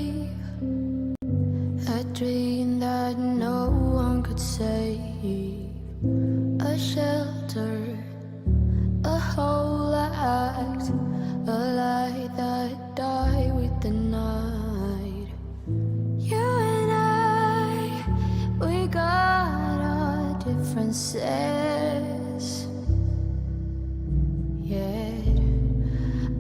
brave, a dream that no one could save, a shelter, a whole act, a light that died with the night. You and I, we got our differences, yet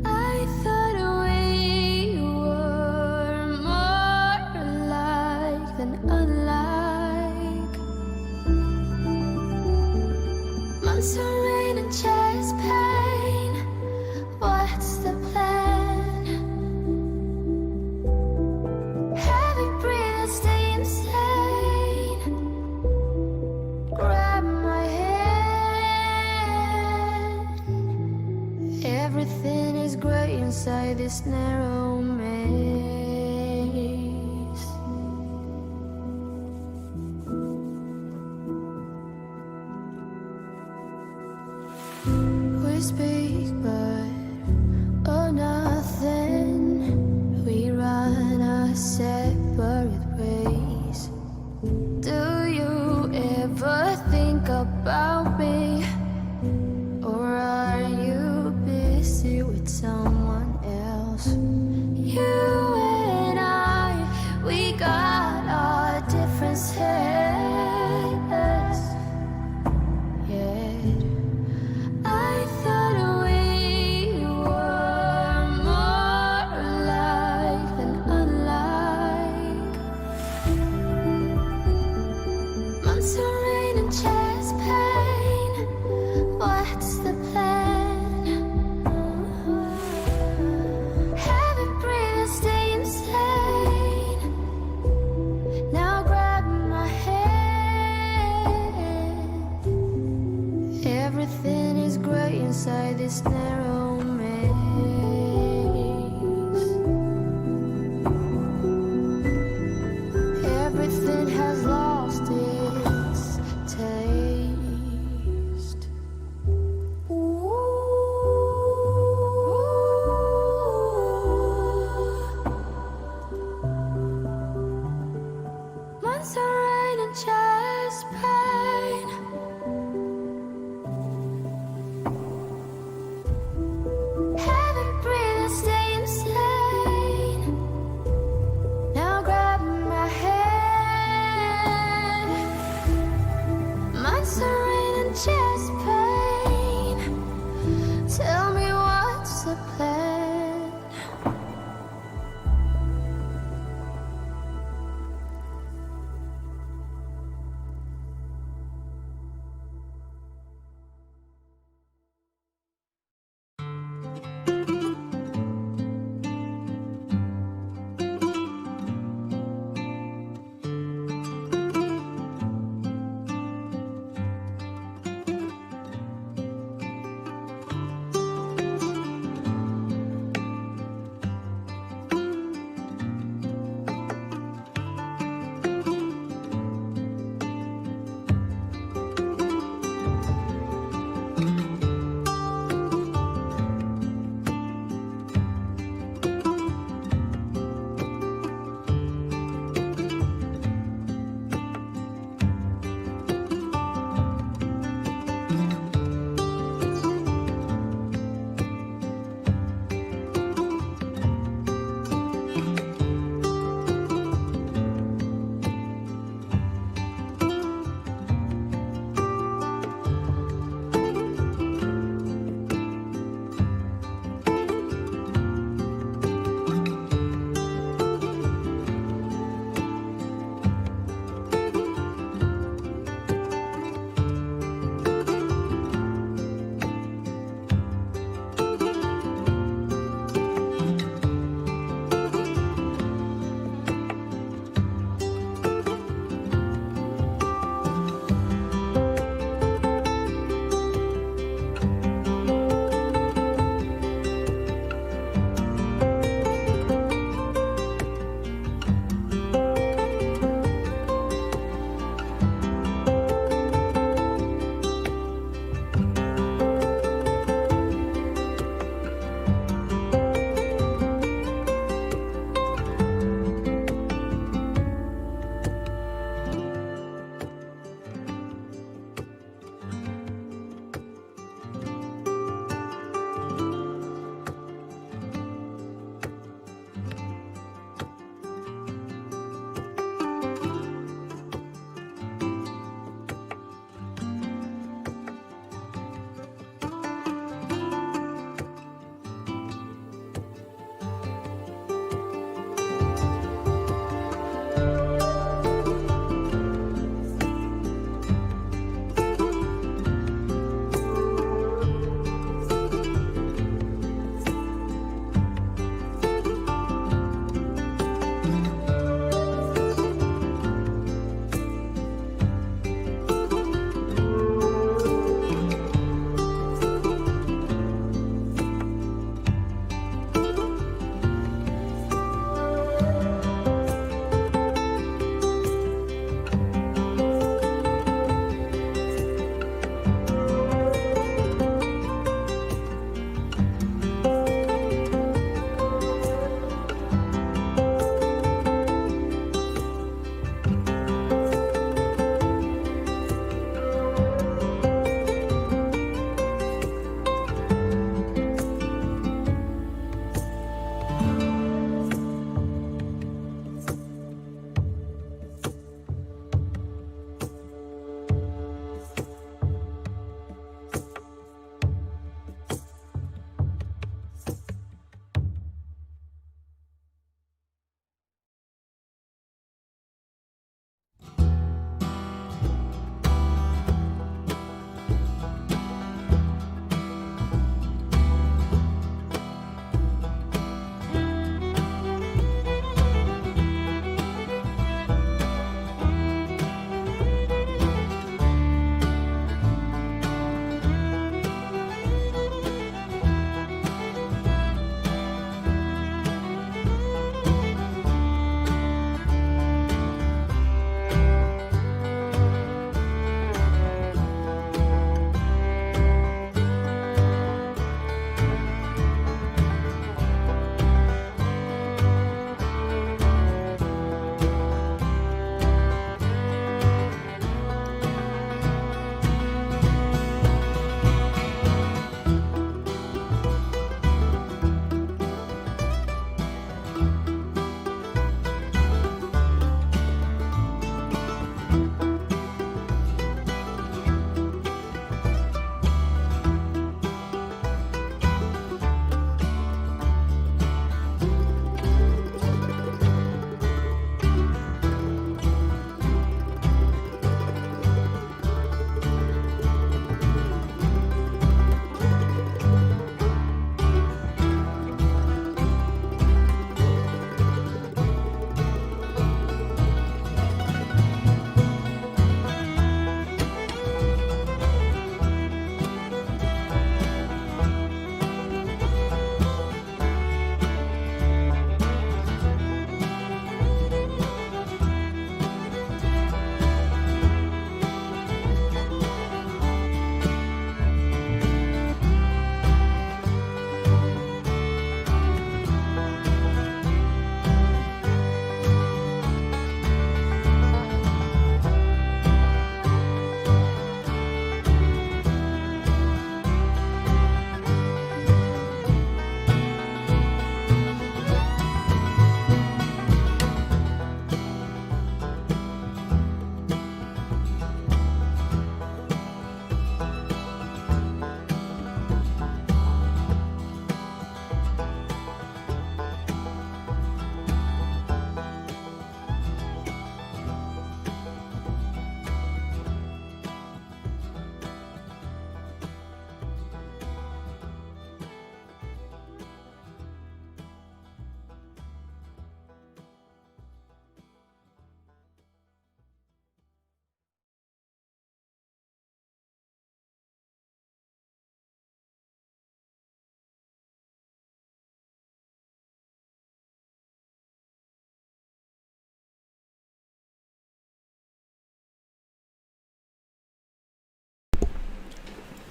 I thought we were more alike than unlike. Months of rain and chest pain, what's the plan? Heavy breathing, stay insane. Grab my hand. Everything is grey inside this narrow maze. We speak but oh nothing. We run our separate ways. Do you ever think about me? Or are you busy with someone else? You and I, we got our differences, yet I thought we were more alike than unlike.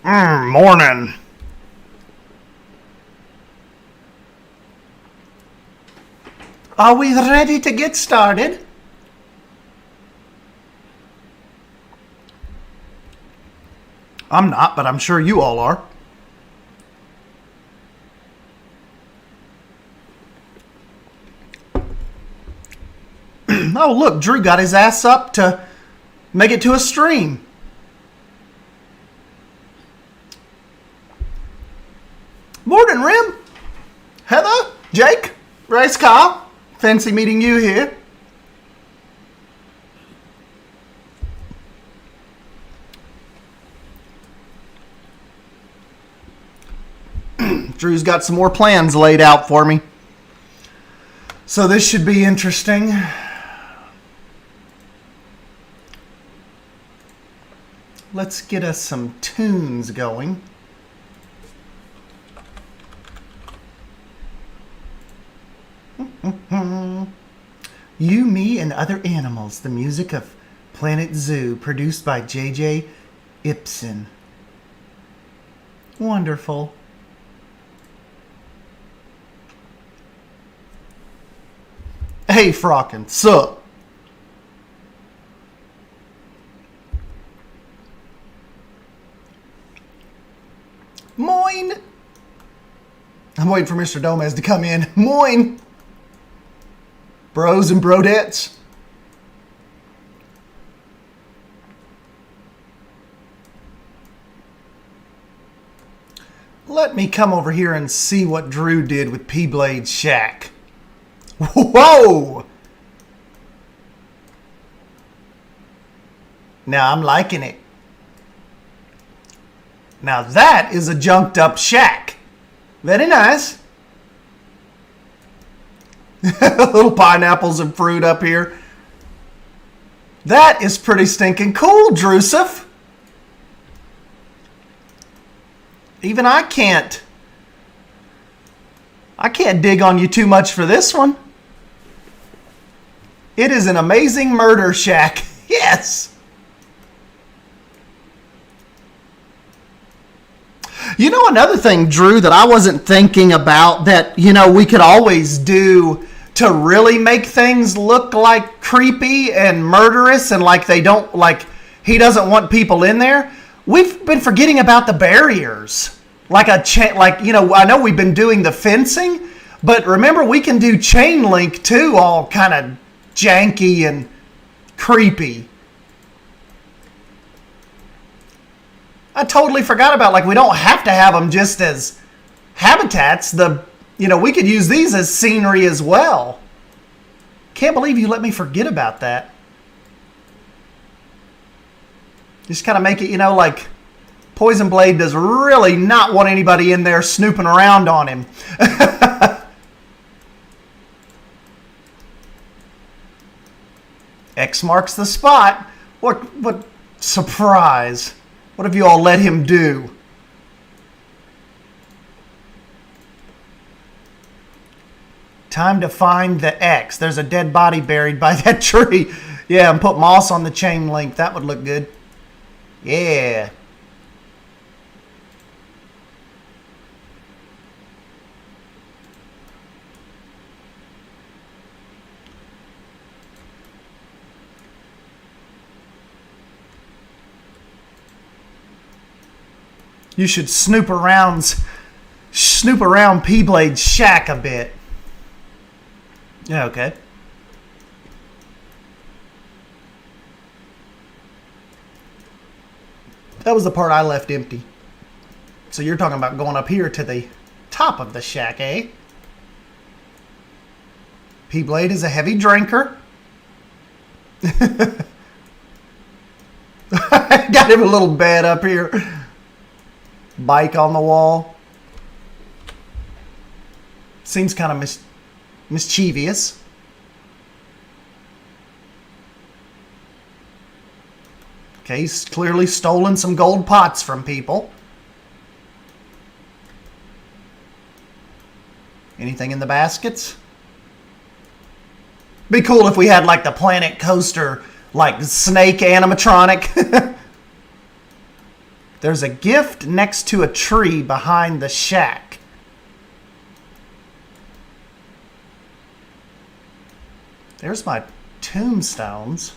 Morning. Are we ready to get started? I'm not, but I'm sure you all are. Oh, look, Drew got his ass up to make it to a stream. Morning, Rim. Heather, Jake, Race Kyle. Fancy meeting you here. Drew's got some more plans laid out for me. So this should be interesting. Let's get us some tunes going. You, Me, and Other Animals, the music of Planet Zoo, produced by J.J. Ibsen. Wonderful. Hey, Frockin', sup? Moin! I'm waiting for Mr. Gomez to come in. Moin! Bros and brodettes. Let me come over here and see what Drew did with P-Blade's shack. Whoa! Now I'm liking it. Now that is a junked up shack. Very nice. Little pineapples and fruit up here. That is pretty stinking cool, Drusif. Even I can't dig on you too much for this one. It is an amazing murder shack. Yes. You know, another thing, Drew, that I wasn't thinking about that, you know, we could always do to really make things look like creepy and murderous and like they don't, like he doesn't want people in there. We've been forgetting about the barriers. Like you know, I know we've been doing the fencing, but remember we can do chain link too, all kind of janky and creepy. I totally forgot about, like, we don't have to have them just as habitats. You know, we could use these as scenery as well. Can't believe you let me forget about that. Just kind of make it, you know, like Poison Blade does really not want anybody in there snooping around on him. X marks the spot. What surprise. What have you all let him do? Time to find the X. There's a dead body buried by that tree. Yeah, and put moss on the chain link. That would look good. Yeah. You should snoop around P-Blade's shack a bit. Yeah, okay. That was the part I left empty. So you're talking about going up here to the top of the shack, eh? P-Blade is a heavy drinker. Got him a little bed up here. Bike on the wall. Seems kind of mischievous. Okay, he's clearly stolen some gold pots from people. Anything in the baskets? Be cool if we had like the Planet Coaster, like snake animatronic. There's a gift next to a tree behind the shack. There's my tombstones.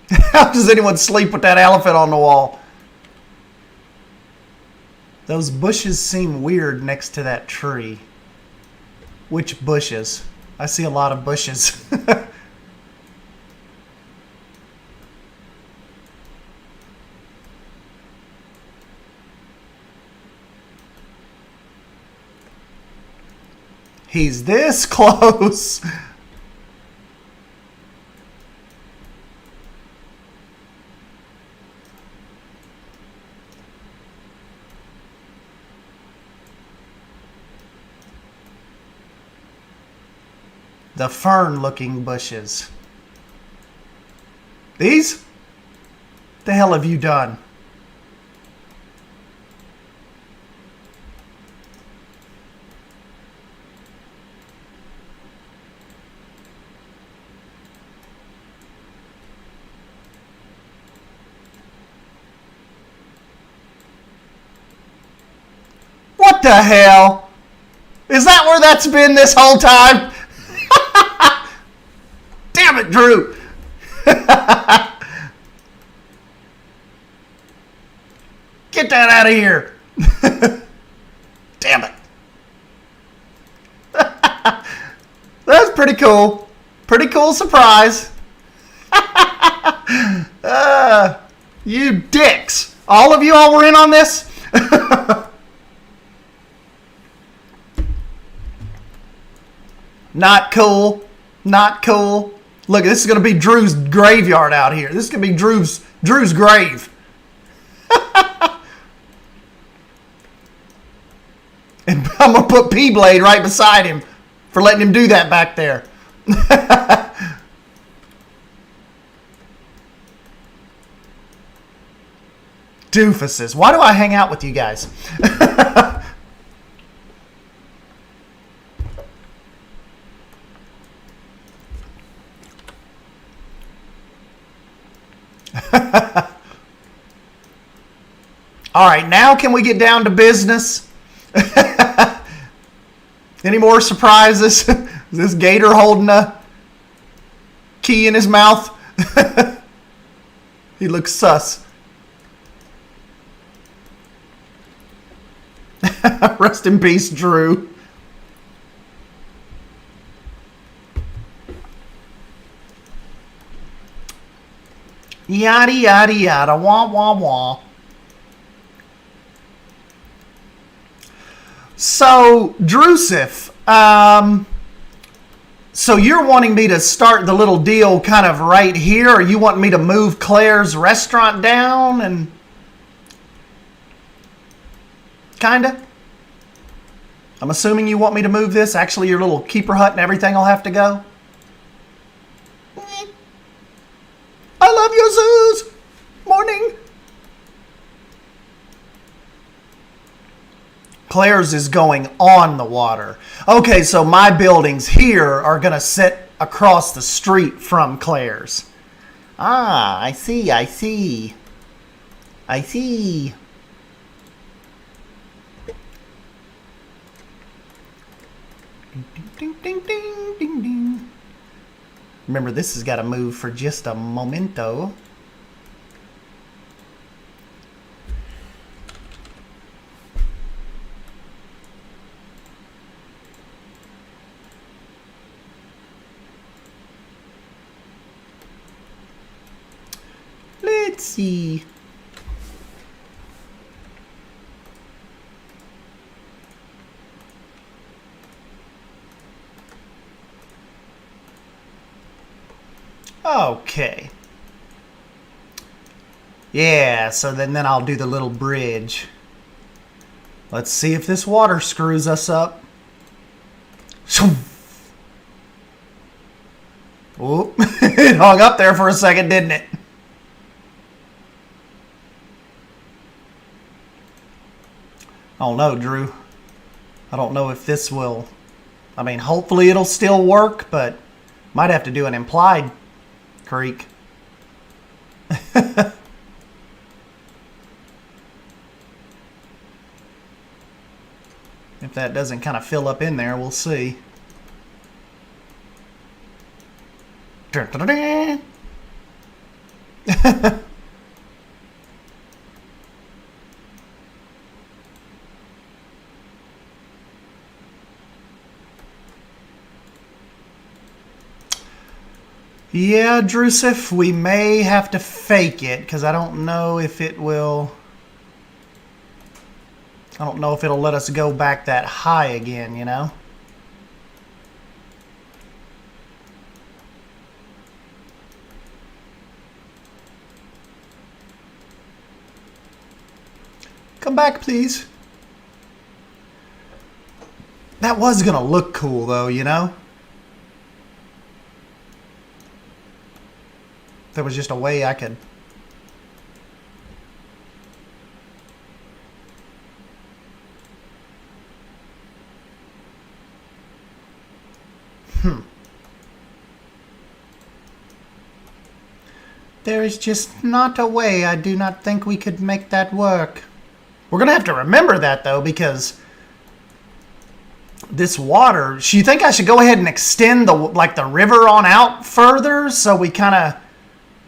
How does anyone sleep with that elephant on the wall? Those bushes seem weird next to that tree. Which bushes? I see a lot of bushes. He's this close. The fern-looking bushes. These? The hell have you done? What the hell? Is that where that's been this whole time? Damn it, Drew. Get that out of here. Damn it. That's pretty cool. Pretty cool surprise. You dicks. All of you all were in on this? Not cool. Not cool. Look, this is going to be Drew's graveyard out here. This is going to be Drew's grave. And I'm going to put P-Blade right beside him for letting him do that back there. Doofuses. Why do I hang out with you guys? All right, now can we get down to business? Any more surprises? Is this gator holding a key in his mouth? He looks sus. Rest in peace, Drew. Yada, yada, yada, wah, wah, wah. So, Drusif, so you're wanting me to start the little deal kind of right here, or you want me to move Claire's restaurant down and... Kinda? I'm assuming you want me to move this. Actually, your little keeper hut and everything will have to go. I love you, Zoos! Morning! Claire's is going on the water. Okay, so my buildings here are going to sit across the street from Claire's. Ah, I see, I see. I see. Ding, ding, ding, ding, ding. Remember, this has got to move for just a momento. Let's see. Okay. Yeah, so then I'll do the little bridge. Let's see if this water screws us up. Whoop. It hung up there for a second, didn't it? I don't know, Drew. I don't know if this will... I mean, hopefully it'll still work, but might have to do an implied creek. If that doesn't kind of fill up in there, we'll see. Yeah, Drusif, we may have to fake it because I don't know if it will... I don't know if it'll let us go back that high again, you know? Come back, please. That was gonna look cool, though, you know? If there was just a way I could... There is just not a way. I do not think we could make that work. We're going to have to remember that, though, because this water... Do you think I should go ahead and extend the river on out further so we kind of...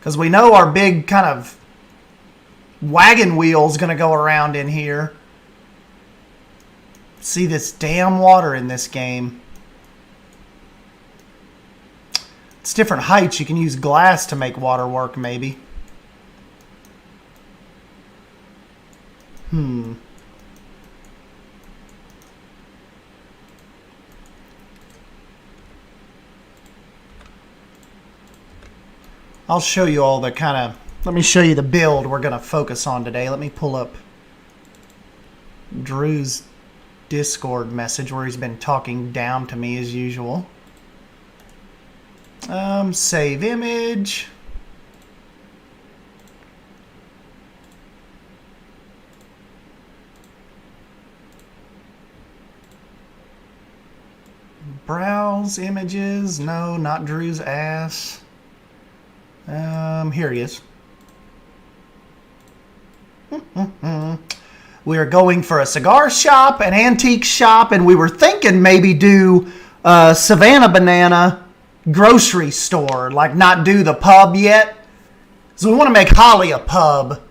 Because we know our big kind of wagon wheel's going to go around in here. See this damn water in this game. It's different heights. You can use glass to make water work, maybe. I'll show you all the kind of... Let me show you the build we're going to focus on today. Let me pull up Drew's Discord message where he's been talking down to me as usual. Save image. Browse images. No, not Drew's ass. Here he is. We are going for a cigar shop, an antique shop, and we were thinking maybe do Savannah Banana grocery store, like not do the pub yet. So we want to make Holly a pub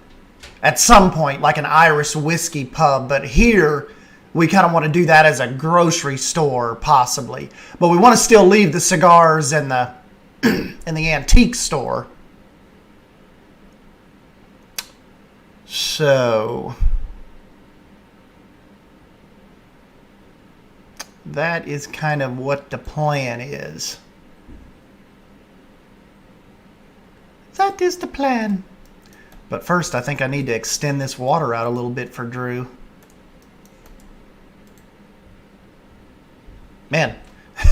at some point, like an Irish whiskey pub, but here we kind of want to do that as a grocery store possibly, but we want to still leave the cigars in the in the antique store. So that is kind of what the plan is. That is the plan. But first, I think I need to extend this water out a little bit for Drew. Man,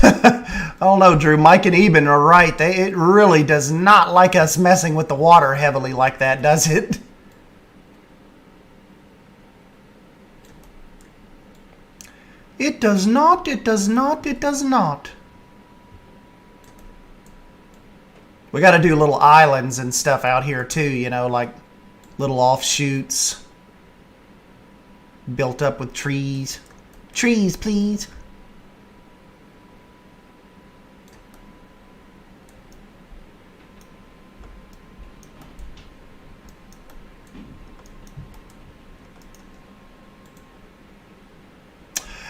I don't know, Drew. Mike and Eben are right. It really does not like us messing with the water heavily like that, does it? It does not, it does not, it does not. We got to do little islands and stuff out here too, you know, like little offshoots built up with trees. Trees, please.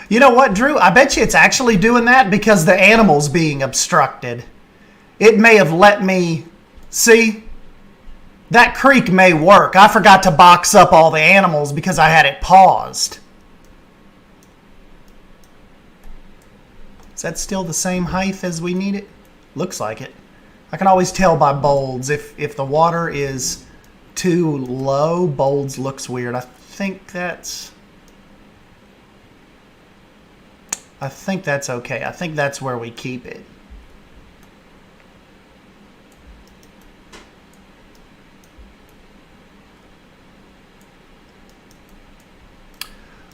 You know what, Drew? I bet you it's actually doing that because the animal's being obstructed. It may have let me... See? That creek may work. I forgot to box up all the animals because I had it paused. Is that still the same height as we need it? Looks like it. I can always tell by bolds. If the water is too low, bolds looks weird. I think that's okay. I think that's where we keep it.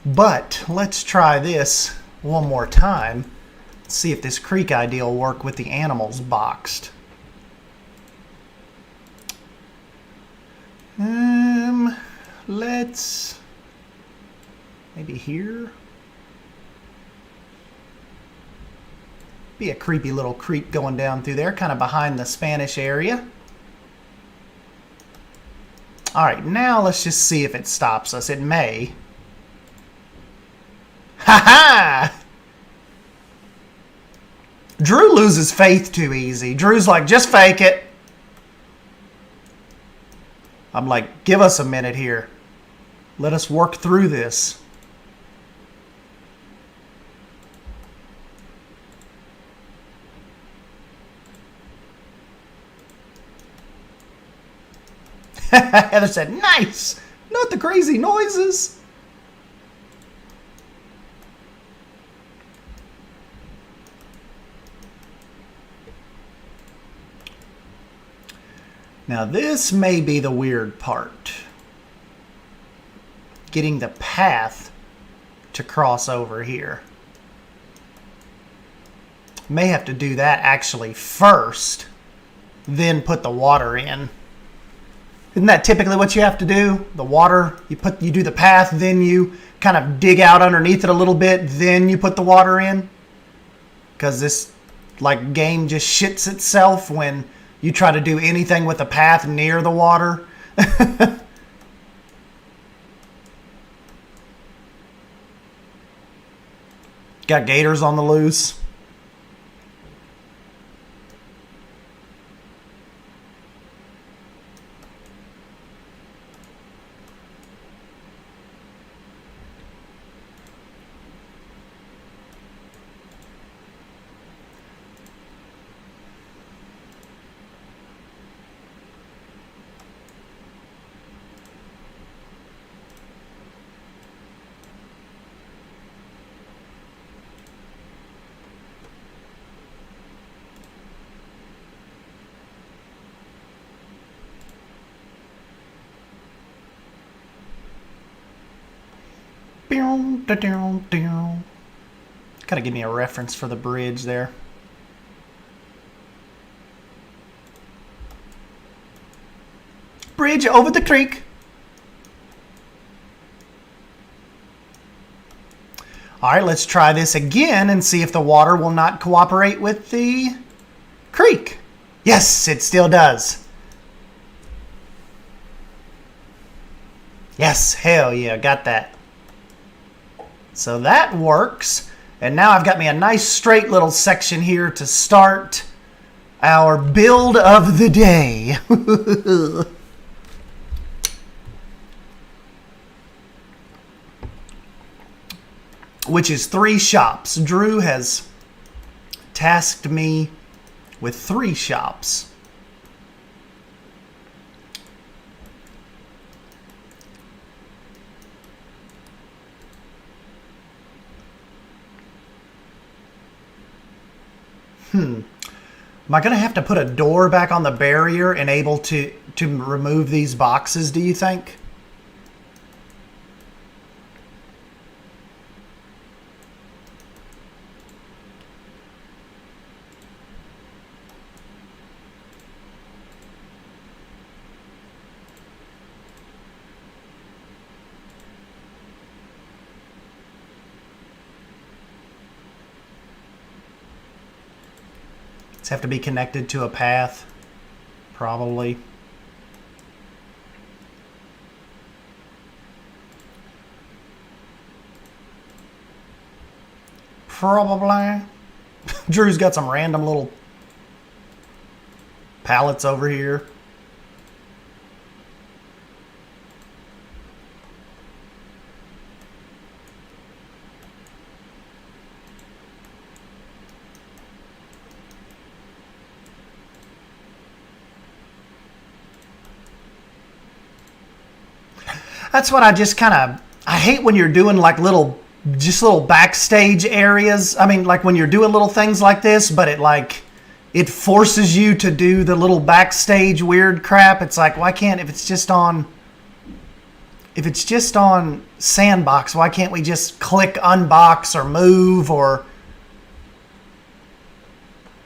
But let's try this one more time. See if this creek idea will work with the animals boxed. Let's maybe here. Be a creepy little creek going down through there, kind of behind the Spanish area. All right, now let's just see if it stops us. It may. Ha ha! Drew loses faith too easy. Drew's like, just fake it. I'm like, give us a minute here. Let us work through this. Heather said, nice! Not the crazy noises. Now this may be the weird part. Getting the path to cross over here. May have to do that actually first, then put the water in. Isn't that typically what you have to do? The water, you do the path, then you kind of dig out underneath it a little bit, then you put the water in? Because this like game just shits itself when you try to do anything with a path near the water. Got gators on the loose. Gotta give me a reference for the bridge there. Bridge over the creek. All right, let's try this again and see if the water will not cooperate with the creek. Yes, it still does. Yes, hell yeah, got that. So that works. And now I've got me a nice straight little section here to start our build of the day. Which is 3 shops. Drew has tasked me with 3 shops. Am I going to have to put a door back on the barrier and able to remove these boxes, do you think? Have to be connected to a path, probably. Probably. Drew's got some random little pallets over here. That's what I just kind of, I hate when you're doing like little backstage areas. I mean, like when you're doing little things like this, but it forces you to do the little backstage weird crap. It's like, why can't, if it's just on if it's just on Sandbox, why can't we just click unbox or move or...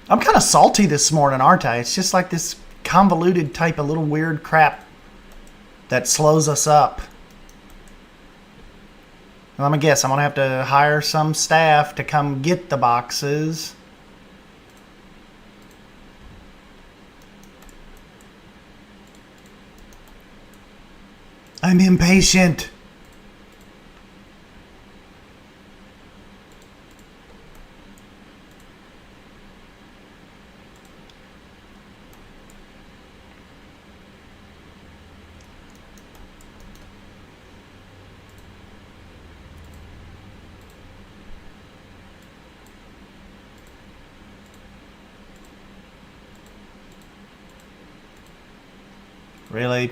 I'm kind of salty this morning, aren't I? It's just like this convoluted type of little weird crap that slows us up. Well, I'm going to guess I'm going to have to hire some staff to come get the boxes. I'm impatient. Really?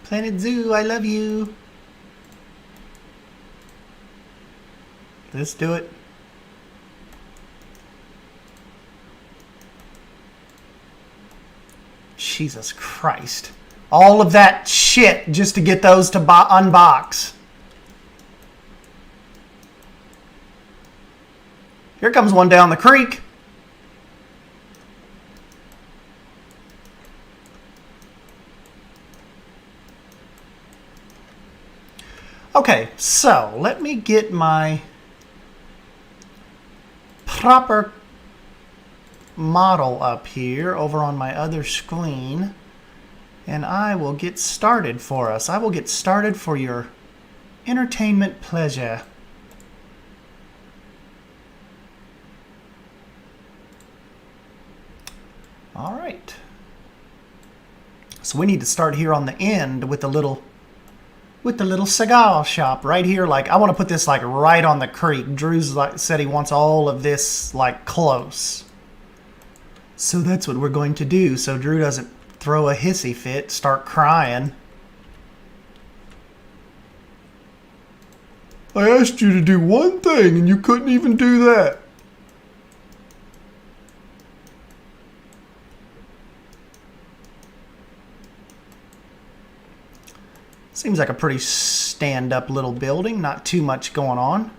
Planet Zoo, I love you. Let's do it. Jesus Christ. All of that shit just to get those to unbox. Here comes one down the creek. Okay, so let me get my proper model up here over on my other screen, and I will get started for us. I will get started for your entertainment pleasure. All right. So we need to start here on the end with the little cigar shop right here. Like, I want to put this like right on the creek. Drew's like said he wants all of this like close. So that's what we're going to do. So Drew doesn't throw a hissy fit, start crying. I asked you to do one thing and you couldn't even do that. Seems like a pretty stand-up little building, not too much going on.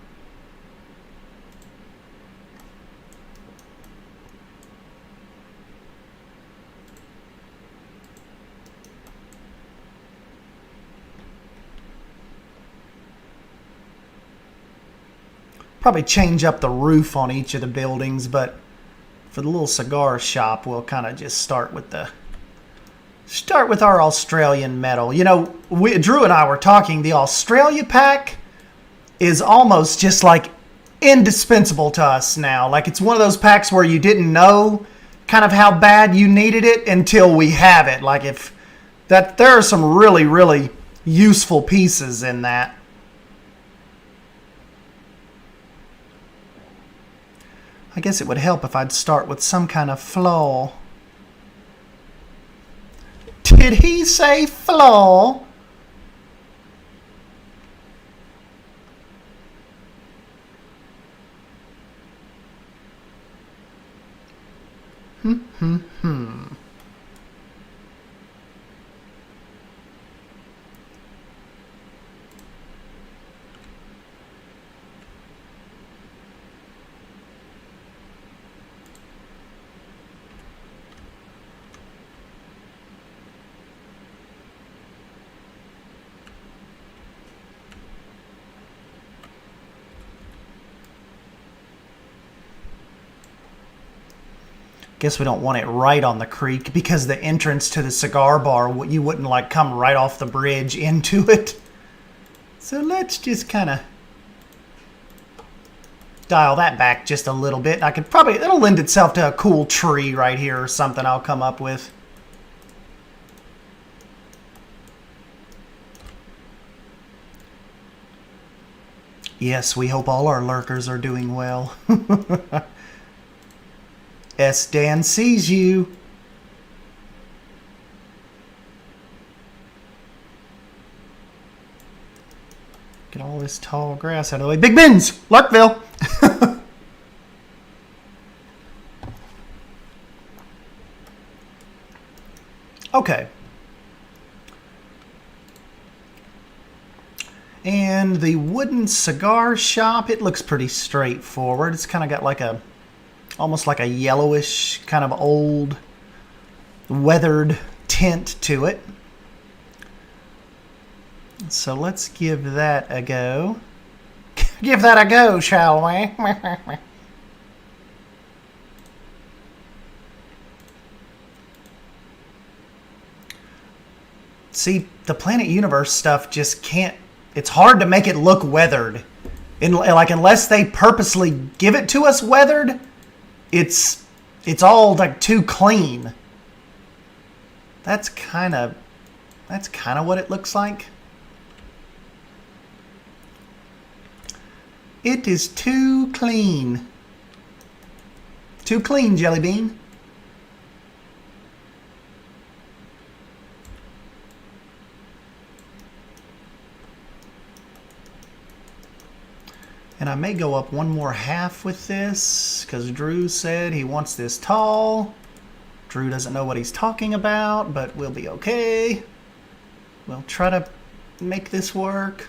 Probably change up the roof on each of the buildings, but for the little cigar shop, we'll kind of just start with our Australian metal. You know, Drew and I were talking, the Australia pack is almost just like indispensable to us now. Like, it's one of those packs where you didn't know kind of how bad you needed it until we have it. Like, there are some really, really useful pieces in that. I guess it would help if I'd start with some kind of flaw. Did he say flaw? Guess we don't want it right on the creek because the entrance to the cigar bar, you wouldn't like come right off the bridge into it. So let's just kind of dial that back just a little bit. I could probably, it'll lend itself to a cool tree right here or something I'll come up with. Yes, we hope all our lurkers are doing well. S. Dan sees you. Get all this tall grass out of the way. Big Ben's, Larkville. Okay. And the wooden cigar shop, it looks pretty straightforward. It's kind of got like a, almost like a yellowish, kind of old, weathered tint to it. So let's give that a go. Give that a go, shall we? See, the Planet Universe stuff just can't... It's hard to make it look weathered. Like, unless they purposely give it to us weathered, it's all like too clean. That's kind of what it looks like. It is too clean. Too clean, Jelly Bean. And I may go up one more half with this, because Drew said he wants this tall. Drew doesn't know what he's talking about, but we'll be okay. We'll try to make this work.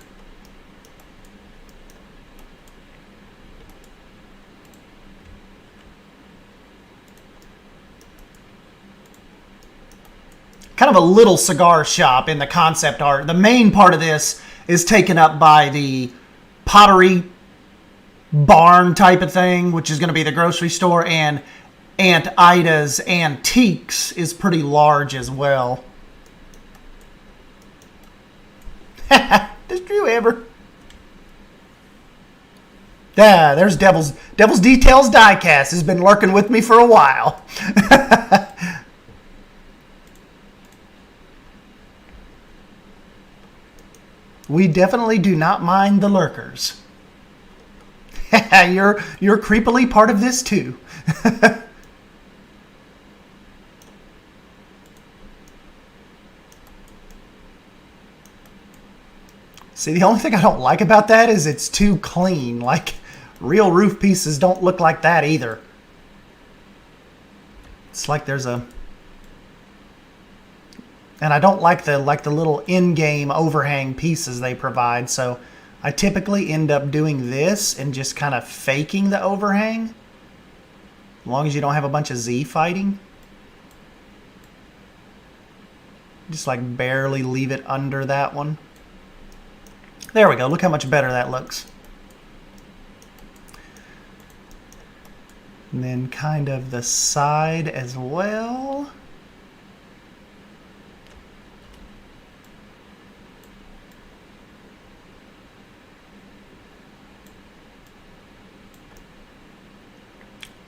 Kind of a little cigar shop in the concept art. The main part of this is taken up by the pottery barn type of thing, which is going to be the grocery store, and Aunt Ida's Antiques is pretty large as well. Does Drew ever? Yeah, there's Devil's Details Diecast has been lurking with me for a while. We definitely do not mind the lurkers. You're creepily part of this too. See, the only thing I don't like about that is it's too clean. Like, real roof pieces don't look like that either. It's like there's a... And I don't like the little in-game overhang pieces they provide, so I typically end up doing this and just kind of faking the overhang. As long as you don't have a bunch of Z fighting. Just like barely leave it under that one. There we go. Look how much better that looks. And then kind of the side as well.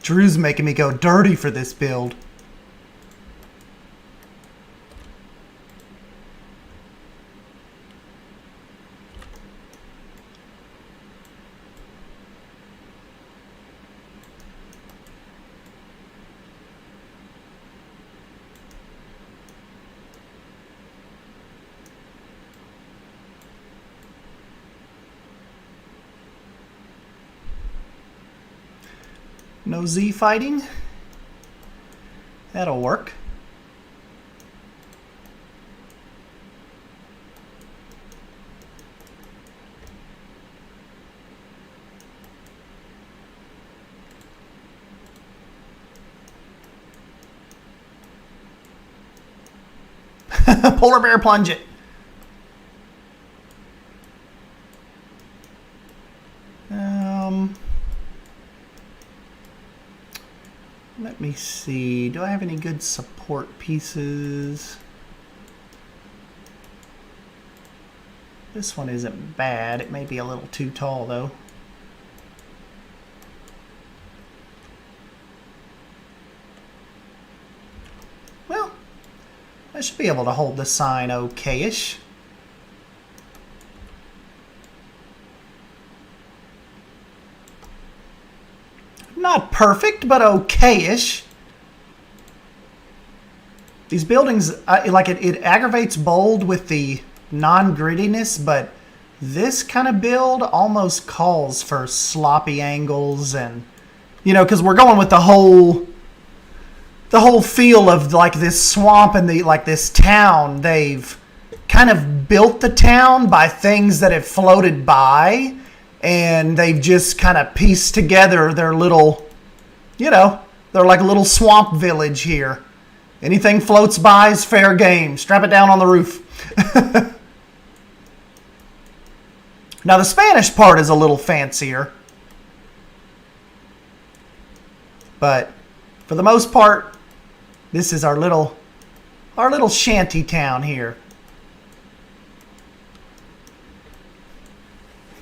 Drew's making me go dirty for this build. No Z fighting. That'll work. Polar bear plunge it. Let me see. Do I have any good support pieces? This one isn't bad. It may be a little too tall, though. Well, I should be able to hold the sign okay-ish. Not perfect, but okay-ish. These buildings, like it aggravates bold with the non-grittiness, but this kind of build almost calls for sloppy angles and, you know, because we're going with the whole feel of like this swamp and this town. They've kind of built the town by things that have floated by, and they've just kind of pieced together their little, you know, they're like a little swamp village here. Anything floats by is fair game. Strap it down on the roof. Now the Spanish part is a little fancier, but for the most part, this is our little shanty town here.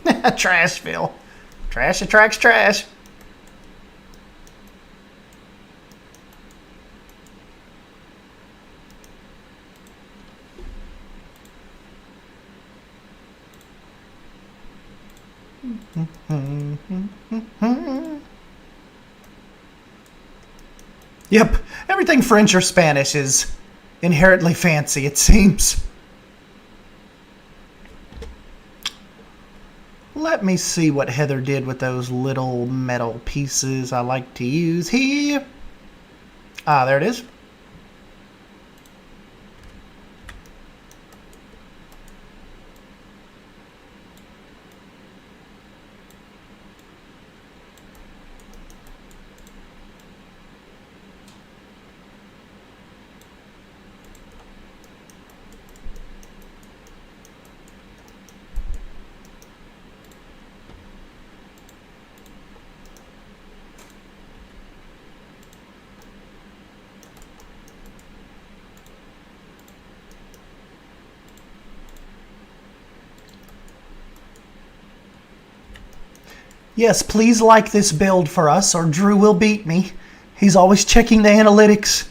Trashville. Trash attracts trash. Yep, everything French or Spanish is inherently fancy, it seems. Let me see what Heather did with those little metal pieces I like to use here. Ah, there it is. Yes, please like this build for us or Drew will beat me. He's always checking the analytics.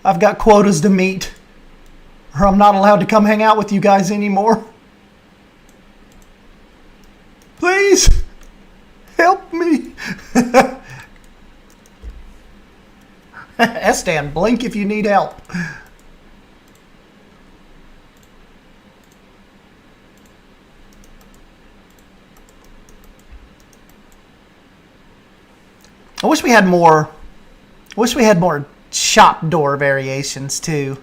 I've got quotas to meet, or I'm not allowed to come hang out with you guys anymore. Please, help me. Estan, blink if you need help. I wish we had more shop door variations too.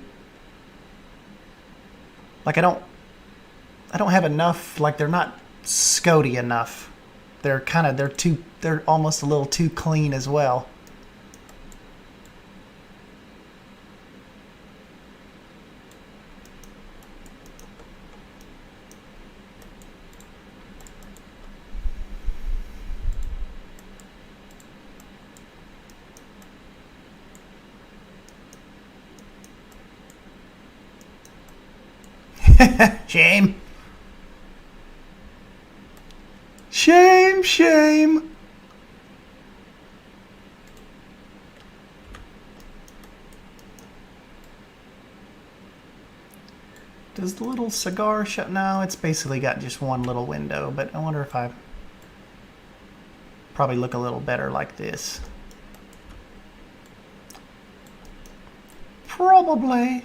Like I don't have enough, like they're not Scody enough. They're almost a little too clean as well. Shame. Shame, shame. Does the little cigar shut? No, it's basically got just one little window, but I wonder if I probably look a little better like this. Probably.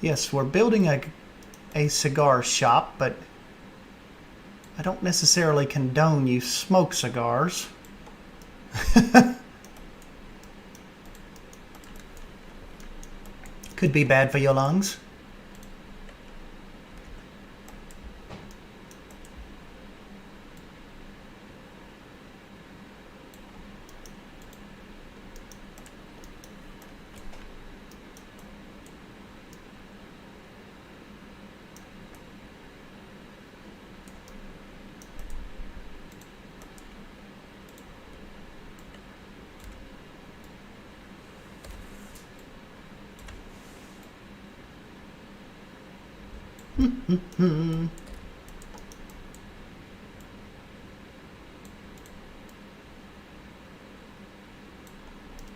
Yes, we're building a cigar shop, but I don't necessarily condone you smoke cigars. Could be bad for your lungs.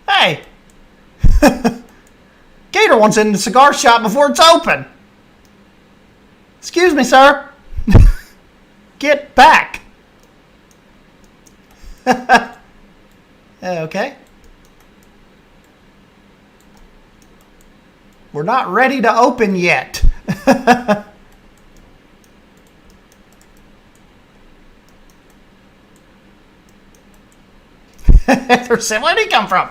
Hey! Gator wants in the cigar shop before it's open. Excuse me, sir. Get back. Okay. We're not ready to open yet. Where'd he come from?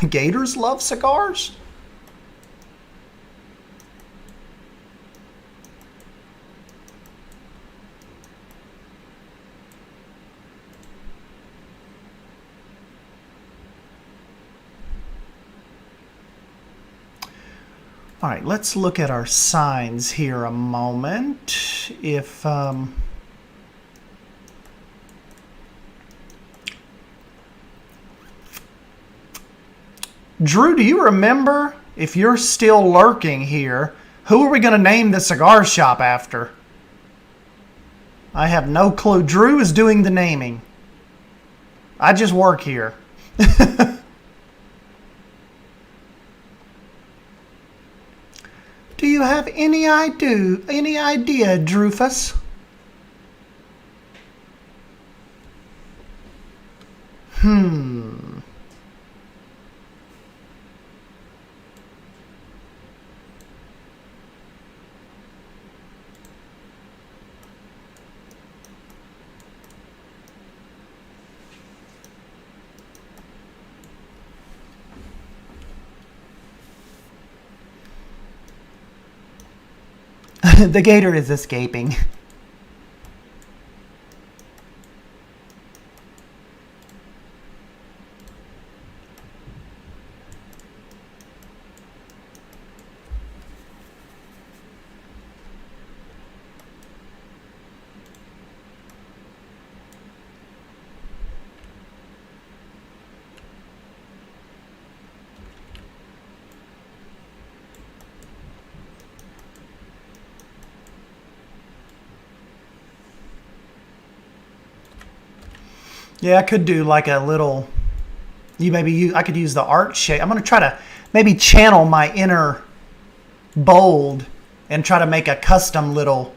Gators love cigars? All right, let's look at our signs here a moment. If Drew, do you remember, if you're still lurking here, who are we going to name the cigar shop after? I have no clue. Drew is doing the naming. I just work here. Do you have any idea, Drufus? The gator is escaping. Yeah, I could do like a little. I could use the art shape. I'm gonna try to maybe channel my inner bold and try to make a custom little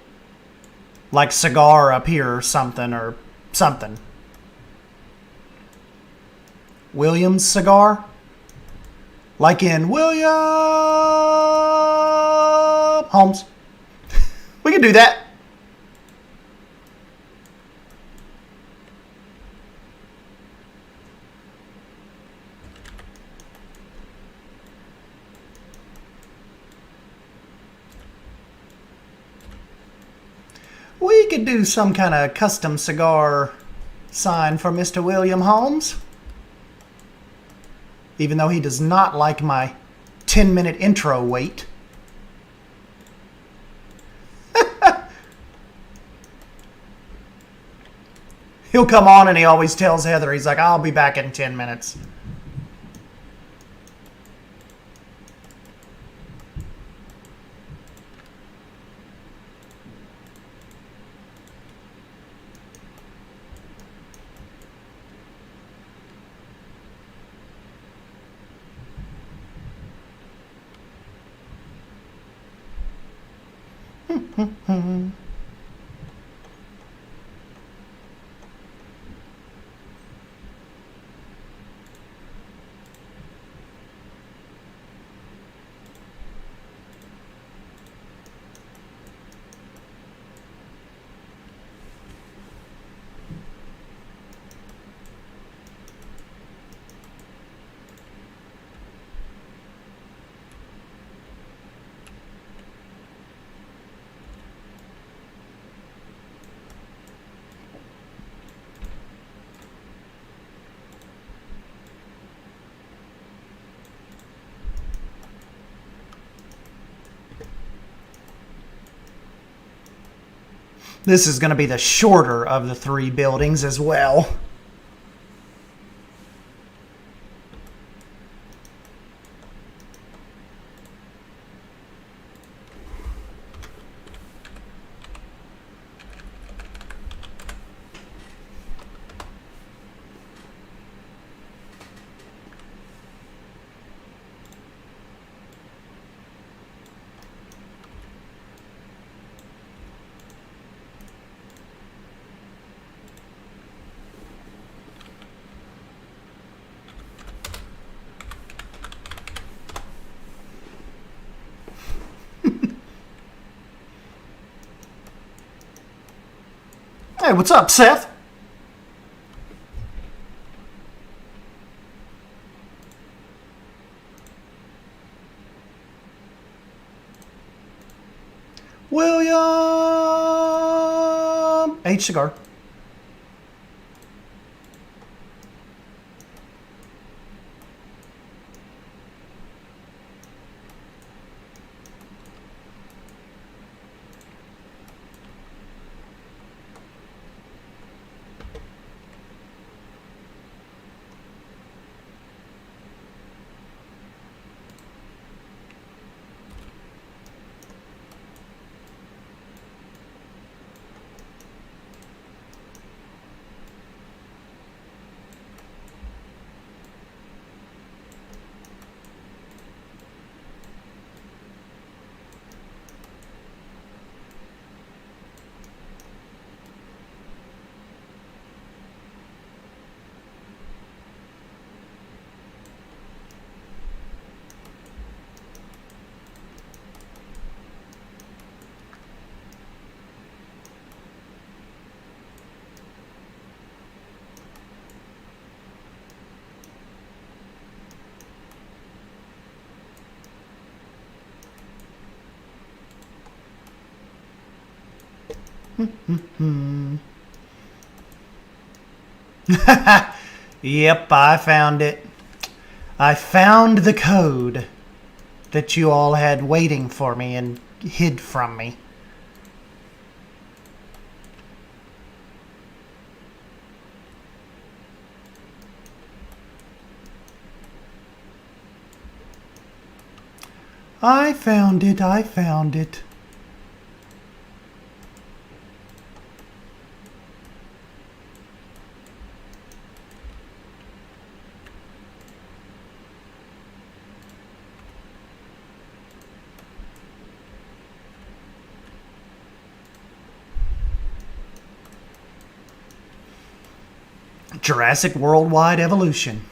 like cigar up here or something Williams cigar, like in William Holmes. We could do that. We could do some kind of custom cigar sign for Mr. William Holmes. Even though he does not like my 10-minute intro wait. He'll come on and he always tells Heather, he's like, I'll be back in 10 minutes. This is going to be the shorter of the three buildings as well. Hey, what's up, Seth? William H. Cigar. Yep, I found it. I found the code that you all had waiting for me and hid from me. I found it, I found it. Jurassic Worldwide Evolution.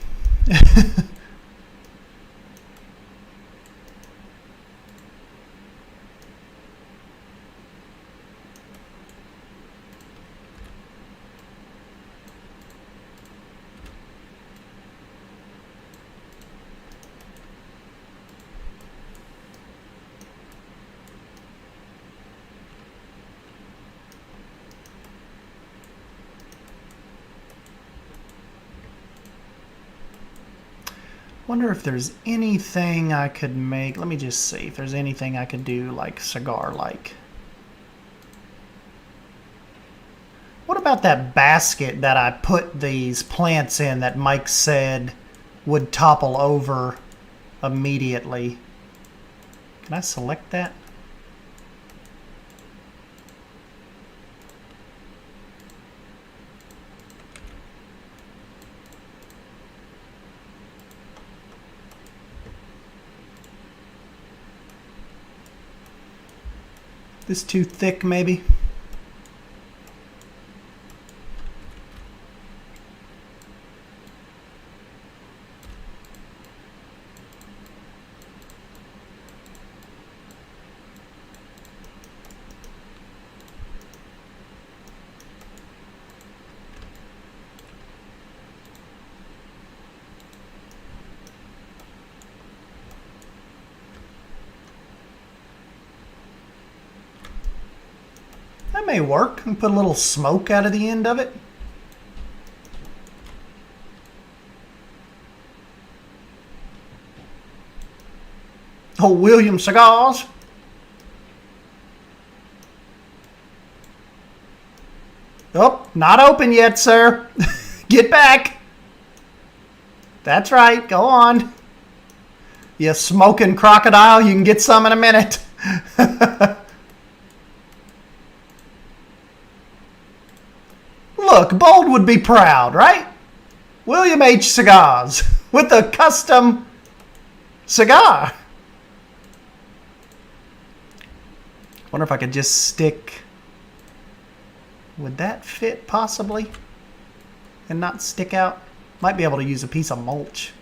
Wonder if there's anything I could make. Let me just see if there's anything I could do like cigar-like. What about that basket that I put these plants in that Mike said would topple over immediately? Can I select that? This too thick, maybe? That may work. And put a little smoke out of the end of it. Oh, William Cigars. Oh, not open yet, sir. Get back. That's right. Go on. You smoking crocodile. You can get some in a minute. Look, Bold would be proud, right? William H. Cigars with a custom cigar. Wonder if I could just stick. Would that fit possibly? And not stick out? Might be able to use a piece of mulch.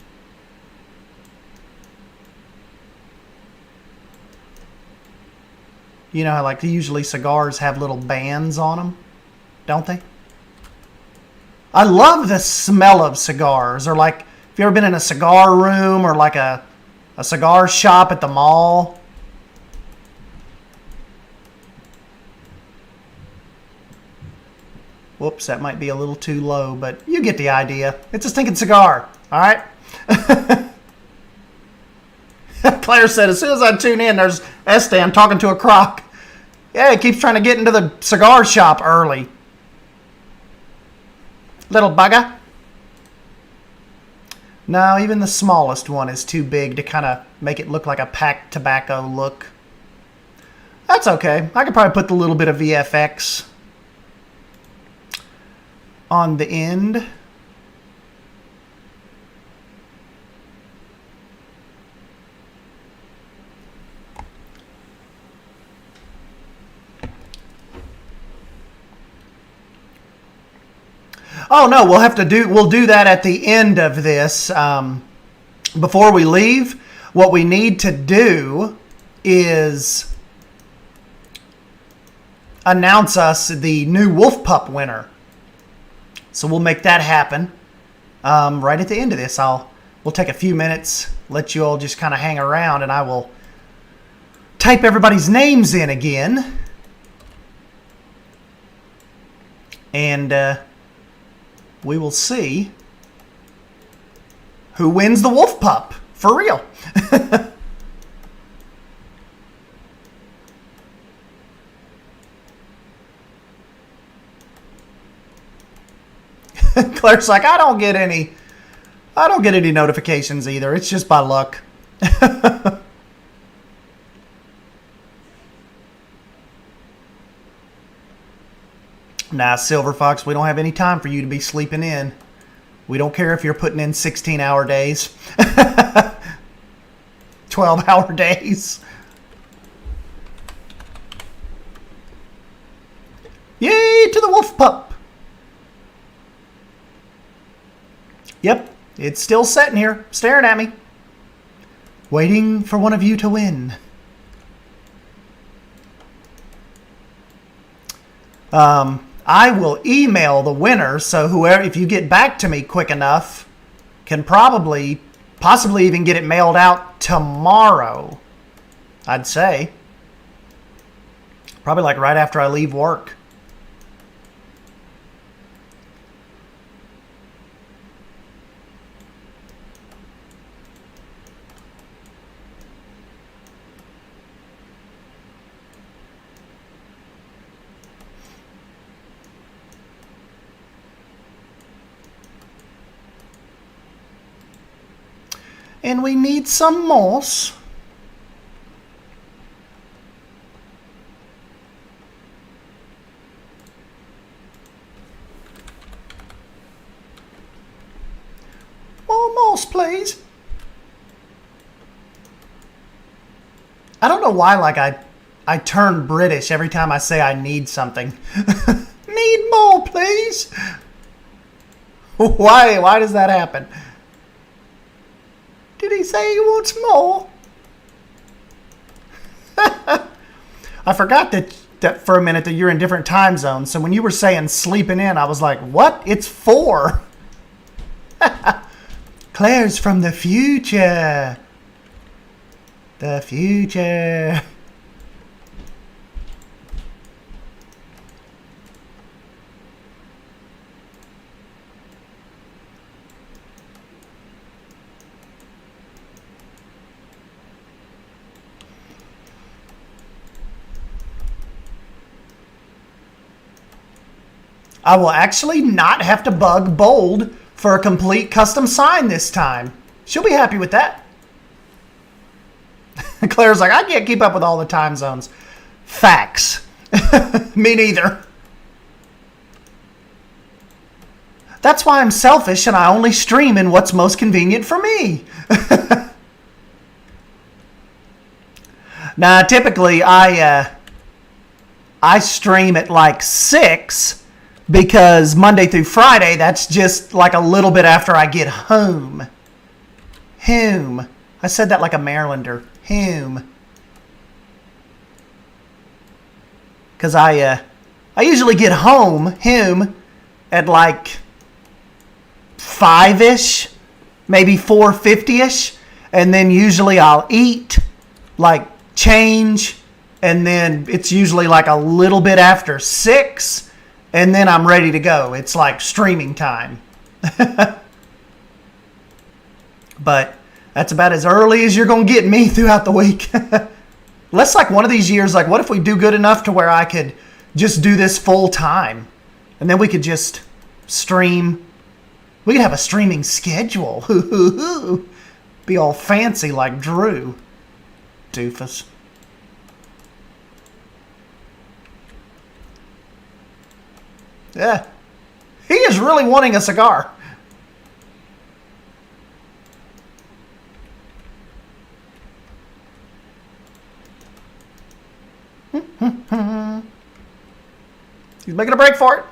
You know how like usually cigars have little bands on them? don't they? I love the smell of cigars. Or like, if you ever been in a cigar room or like a cigar shop at the mall. Whoops, that might be a little too low, but you get the idea. It's a stinking cigar, all right? Claire said, as soon as I tune in, there's Estan talking to a croc. Yeah, he keeps trying to get into the cigar shop early. Little bugger. No, even the smallest one is too big to kind of make it look like a packed tobacco look. That's okay. I could probably put the little bit of VFX on the end. Oh no, we'll do that at the end of this. Before we leave, what we need to do is announce us the new Wolf Pup winner. So we'll make that happen right at the end of this. We'll take a few minutes, let you all just kind of hang around, and I will type everybody's names in again. And we will see who wins the Wolf Pup, for real. Claire's like, I don't get any notifications either. It's just by luck. Nah, Silver Fox, we don't have any time for you to be sleeping in. We don't care if you're putting in 16-hour days. 12-hour days. Yay to the Wolf Pup. Yep, it's still sitting here, staring at me. Waiting for one of you to win. I will email the winner, so whoever, if you get back to me quick enough, can possibly even get it mailed out tomorrow, I'd say. Probably like right after I leave work. And we need some moss. More moss, please. I don't know why, like, I turn British every time I say I need something. Need more, please. Why does that happen? Did he say he wants more? I forgot that for a minute that you're in different time zones. So when you were saying sleeping in, I was like, what? It's 4. Claire's from the future. The future. I will actually not have to bug Bold for a complete custom sign this time. She'll be happy with that. Claire's like, I can't keep up with all the time zones. Facts. Me neither. That's why I'm selfish and I only stream in what's most convenient for me. Now, typically I stream at like 6 because Monday through Friday, that's just like a little bit after I get home. Home. I said that like a Marylander. Home. Because I I usually get him at like 5-ish, maybe 4:50-ish, and then usually I'll eat, like change, and then it's usually like a little bit after 6, and then I'm ready to go. It's like streaming time. But that's about as early as you're going to get me throughout the week. Let's like one of these years, like what if we do good enough to where I could just do this full time, and then we could just stream. We could have a streaming schedule. Be all fancy like Drew. Doofus. Yeah. He is really wanting a cigar. He's making a break for it.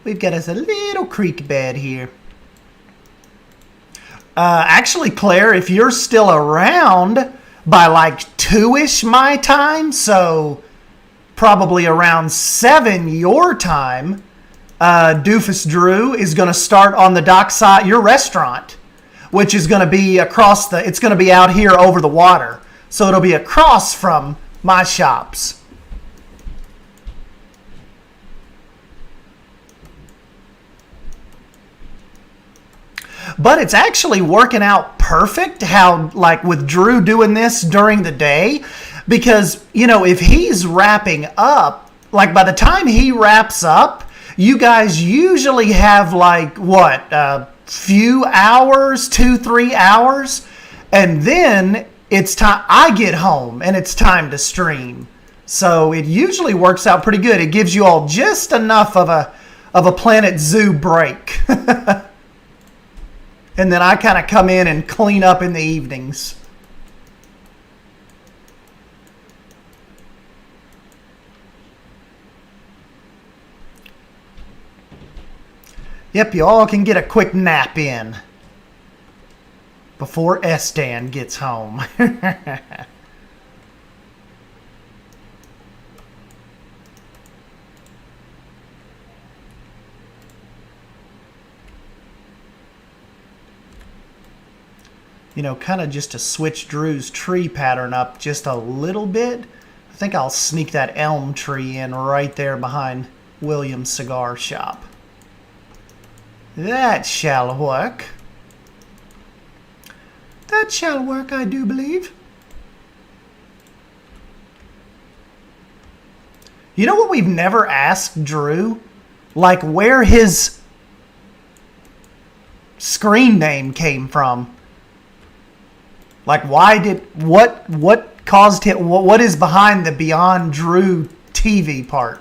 We've got us a little creek bed here. Actually, Claire, if you're still around by like 2-ish my time, so probably around 7 your time, Doofus Drew is going to start on the dockside, your restaurant, which is going to be across it's going to be out here over the water. So it'll be across from my shops. But it's actually working out perfect how, like, with Drew doing this during the day, because, you know, if he's wrapping up, like, by the time he wraps up, you guys usually have, like, what, a few hours, 2-3 hours, and then it's time, I get home, and it's time to stream. So it usually works out pretty good. It gives you all just enough of a Planet Zoo break. And then I kind of come in and clean up in the evenings. Yep, you all can get a quick nap in before Estan gets home. You know, kind of just to switch Drew's tree pattern up just a little bit. I think I'll sneak that elm tree in right there behind William's cigar shop. That shall work. That shall work, I do believe. You know what we've never asked Drew? Like where his screen name came from. Like, what caused him, what is behind the Beyond Drew TV part?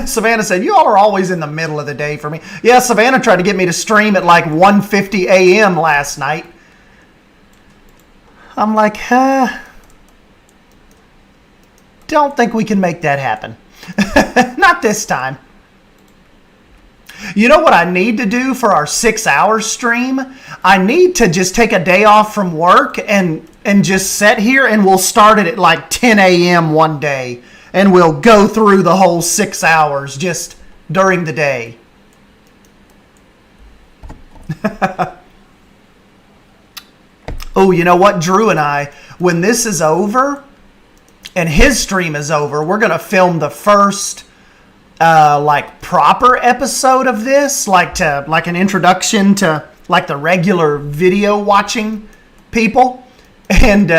Savannah said, you all are always in the middle of the day for me. Yeah, Savannah tried to get me to stream at like 1:50 a.m. last night. I'm like, don't think we can make that happen. Not this time. You know what I need to do for our 6-hour stream? I need to just take a day off from work and just sit here, and we'll start it at like 10 a.m. one day. And we'll go through the whole 6 hours just during the day. Oh, you know what? Drew and I, when this is over and his stream is over, we're going to film the first like proper episode of this, like an introduction to like the regular video watching people, and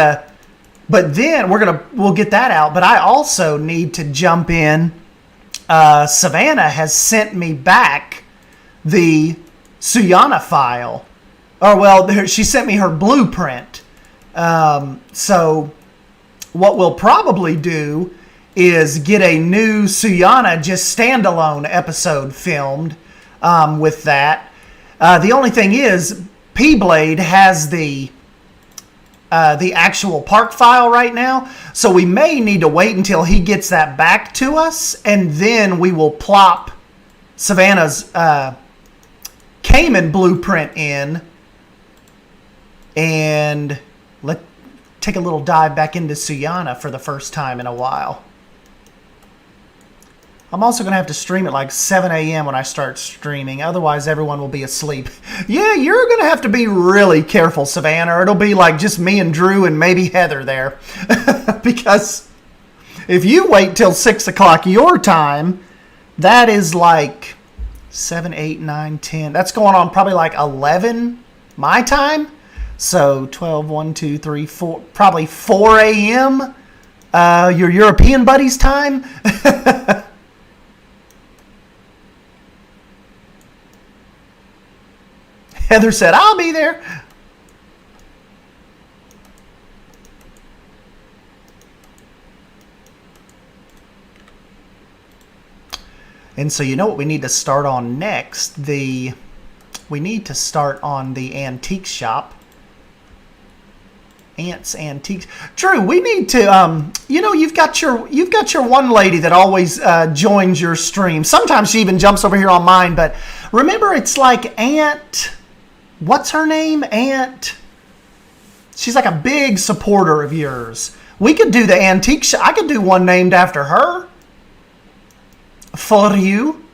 but then we'll get that out. But I also need to jump in. Savannah has sent me back the Suyana file, or well, she sent me her blueprint. So what we'll probably do is get a new Suyana just standalone episode filmed with that. The only thing is, P-Blade has the the actual park file right now. So we may need to wait until he gets that back to us, and then we will plop Savannah's Cayman blueprint in, and let's take a little dive back into Suyana for the first time in a while. I'm also going to have to stream at like 7 a.m. when I start streaming. Otherwise, everyone will be asleep. Yeah, you're going to have to be really careful, Savannah. Or it'll be like just me and Drew and maybe Heather there. Because if you wait till 6 o'clock your time, that is like 7, 8, 9, 10. That's going on probably like 11 my time. So 12, 1, 2, 3, 4, probably 4 a.m. Your European buddies' time. Heather said, I'll be there. And so you know what we need to start on next? We need to start on the antique shop. Ant's Antiques. Drew, we need to, you've got your one lady that always joins your stream. Sometimes she even jumps over here on mine, but remember it's like Aunt... What's her name? Aunt. She's like a big supporter of yours. We could do the antique shop. I could do one named after her. For you.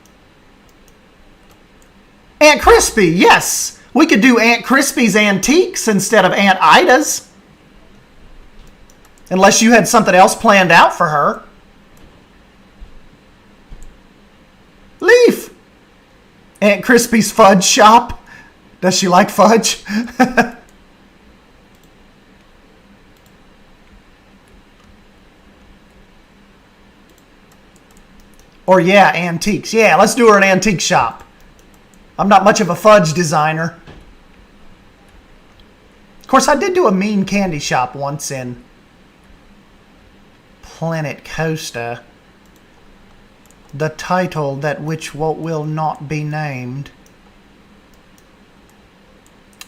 Aunt Crispy, yes. We could do Aunt Crispy's Antiques instead of Aunt Ida's. Unless you had something else planned out for her. Leaf. Aunt Crispy's Fudge Shop. Does she like fudge? Or yeah, antiques. Yeah, let's do her an antique shop. I'm not much of a fudge designer. Of course, I did do a mean candy shop once in Planet Costa. The title that which will not be named.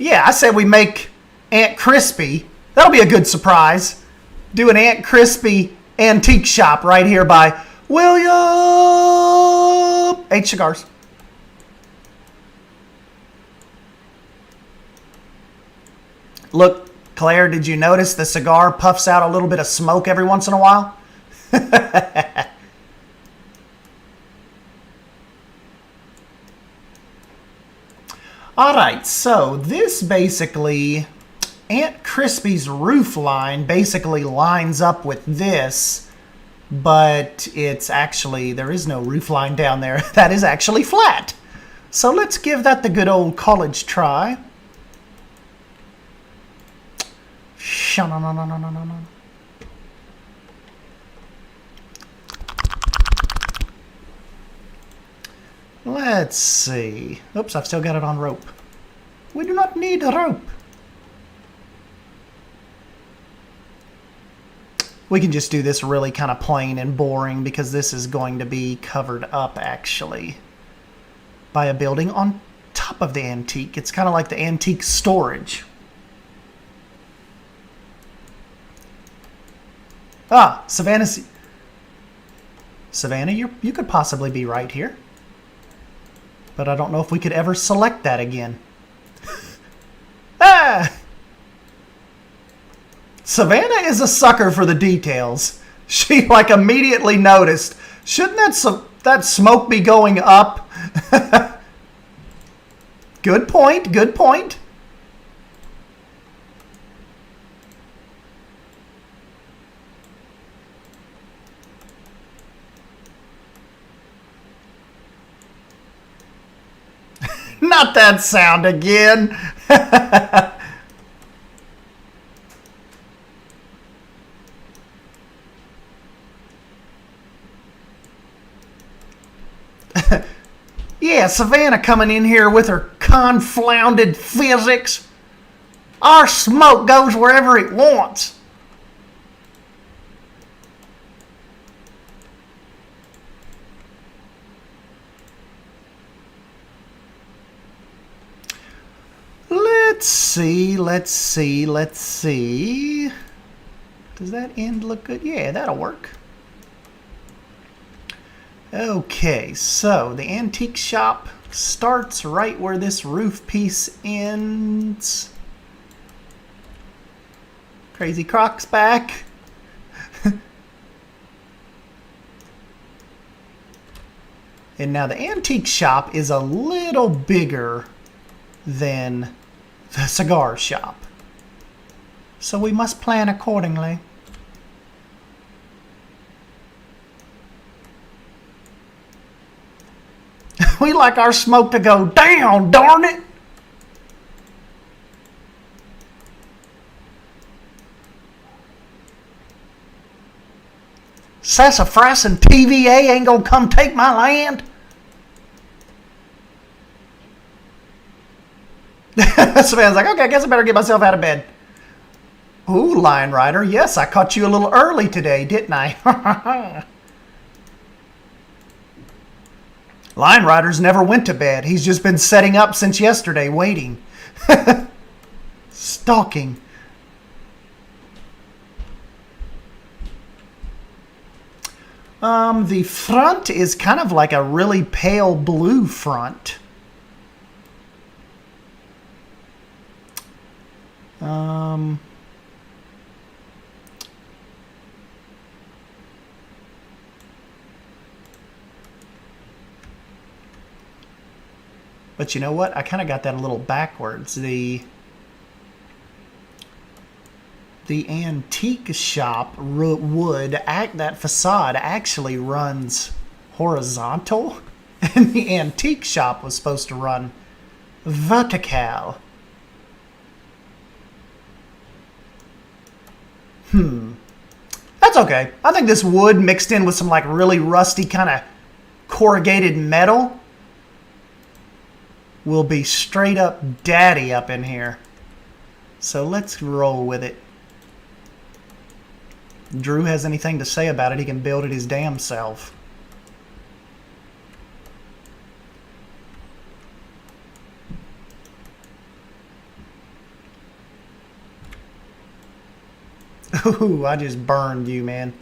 Yeah, I said we make Aunt Crispy. That'll be a good surprise. Do an Aunt Crispy antique shop right here by William H. Cigars. Look, Claire, did you notice the cigar puffs out a little bit of smoke every once in a while? All right, so this basically, Aunt Crispy's roof line basically lines up with this, but it's actually, there is no roof line down there. That is actually flat. So let's give that the good old college try. Let's see. Oops, I've still got it on rope. We do not need a rope. We can just do this really kind of plain and boring because this is going to be covered up actually by a building on top of the antique. It's kind of like the antique storage. Ah, Savannah, you could possibly be right here. But I don't know if we could ever select that again. Ah! Savannah is a sucker for the details. She like immediately noticed. Shouldn't that smoke be going up? Good point, good point. Not that sound again. Yeah, Savannah coming in here with her confounded physics. Our smoke goes wherever it wants. let's see. Does that end look good? Yeah, that'll work. Okay, so the antique shop starts right where this roof piece ends. Crazy Croc's back. And now the antique shop is a little bigger than the cigar shop, so we must plan accordingly. We like our smoke to go down, darn it! Sassafras and TVA ain't gonna come take my land. Savannah's like, okay, I guess I better get myself out of bed. Ooh, Lion Rider, yes, I caught you a little early today, didn't I? Lion Rider's never went to bed. He's just been setting up since yesterday, waiting. Stalking. The front is kind of like a really pale blue front. But you know what? I kind of got that a little backwards. The antique shop that facade actually runs horizontal, and the antique shop was supposed to run vertical. That's okay. I think this wood mixed in with some like really rusty kind of corrugated metal will be straight up daddy up in here. So let's roll with it. Drew has anything to say about it, he can build it his damn self. Ooh, I just burned you, man.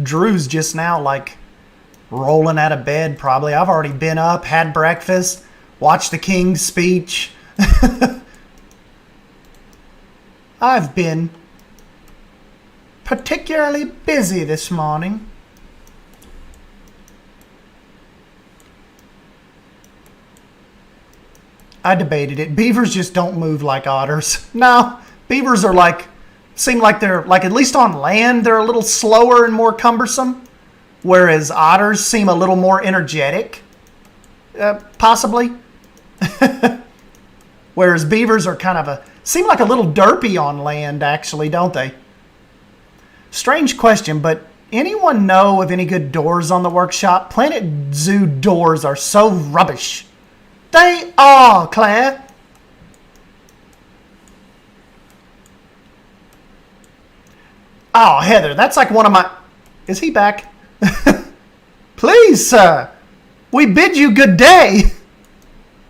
Drew's just now like rolling out of bed probably. I've already been up, had breakfast, watched the King's speech. I've been particularly busy this morning. I debated it. Beavers just don't move like otters. No, beavers are like, seem like they're, like at least on land, they're a little slower and more cumbersome. Whereas otters seem a little more energetic. Possibly. Whereas beavers are kind of seem like a little derpy on land actually, don't they? Strange question, but anyone know of any good doors on the workshop? Planet Zoo doors are so rubbish. They are, Claire. Oh, Heather, that's like one of my... Is he back? Please, sir. We bid you good day.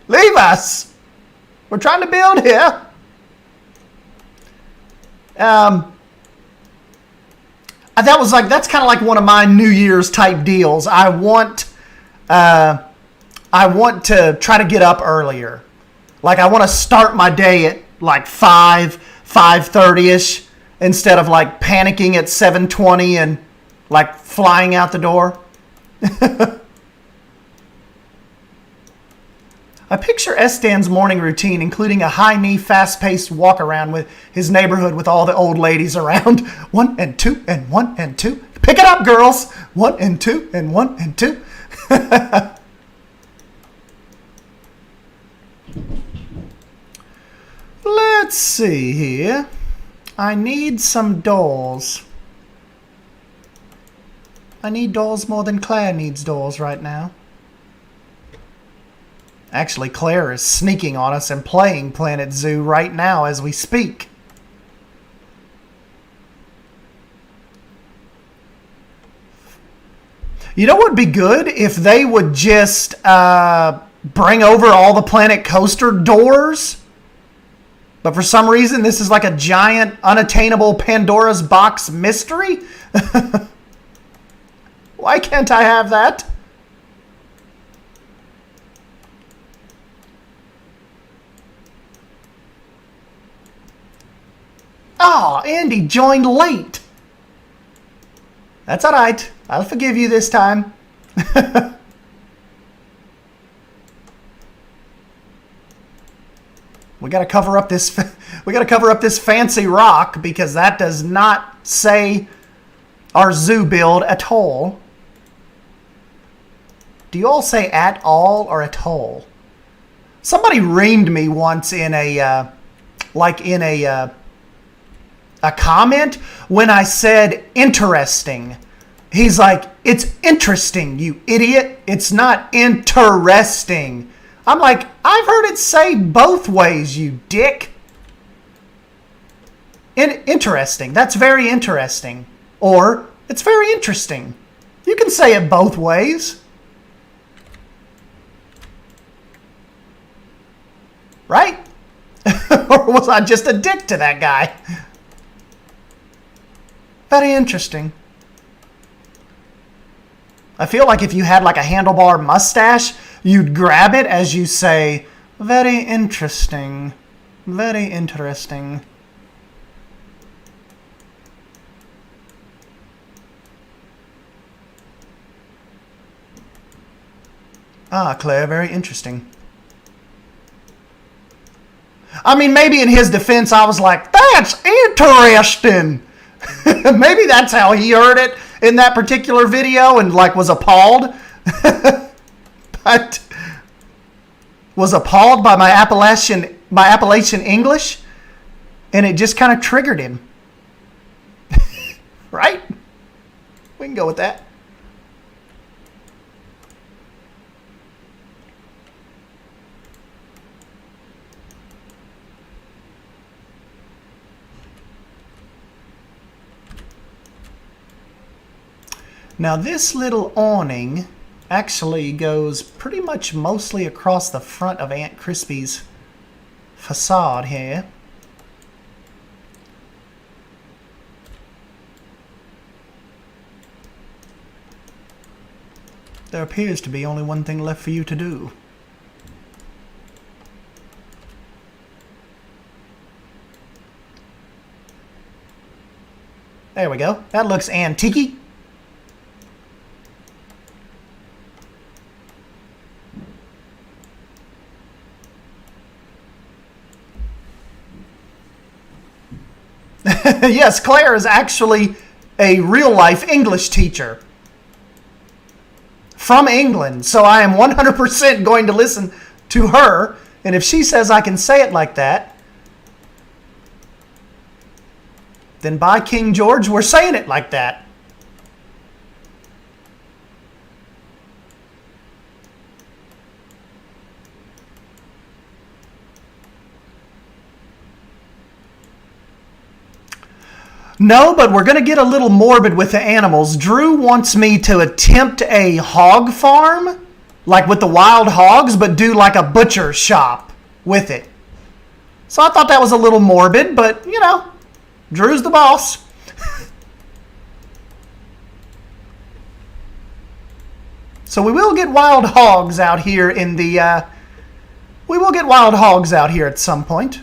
Leave us. We're trying to build here. That's kind of like one of my New Year's type deals. I want to try to get up earlier. Like I want to start my day at like 5:30ish instead of like panicking at 7:20 and like flying out the door. I picture Estan's morning routine, including a high-knee, fast-paced walk-around with his neighborhood with all the old ladies around. 1 and 2 and 1 and 2. Pick it up, girls! 1 and 2 and 1 and 2. Let's see here. I need some dolls. I need doors more than Claire needs doors right now. Actually, Claire is sneaking on us and playing Planet Zoo right now as we speak. You know what would be good? If they would just bring over all the Planet Coaster doors. But for some reason, this is like a giant, unattainable Pandora's box mystery. Why can't I have that? Oh, Andy joined late. That's all right. I'll forgive you this time. We got to cover up this. We got to cover up this fancy rock because that does not say our zoo build at all. Do you all say at all or at all? Somebody reamed me once in a a comment when I said interesting. He's like, it's interesting, you idiot. It's not interesting. I'm like, I've heard it say both ways, you dick. Interesting. That's very interesting. Or, it's very interesting. You can say it both ways. Right? Or was I just a dick to that guy? Very interesting. I feel like if you had like a handlebar mustache, you'd grab it as you say, very interesting. Very interesting. Ah, Claire, very interesting. I mean, maybe in his defense, I was like, that's interesting. Maybe that's how he heard it in that particular video and like was appalled. But was appalled by my Appalachian English, and it just kind of triggered him. Right? We can go with that. Now this little awning actually goes pretty much mostly across the front of Aunt Crispy's facade here. There appears to be only one thing left for you to do. There we go. That looks antique-y. Yes, Claire is actually a real-life English teacher from England, so I am 100% going to listen to her, and if she says I can say it like that, then by King George, we're saying it like that. No, but we're going to get a little morbid with the animals. Drew wants me to attempt a hog farm, like with the wild hogs, but do like a butcher shop with it. So I thought that was a little morbid, but, you know, Drew's the boss. So we will get wild hogs out here in the... we will get wild hogs out here at some point.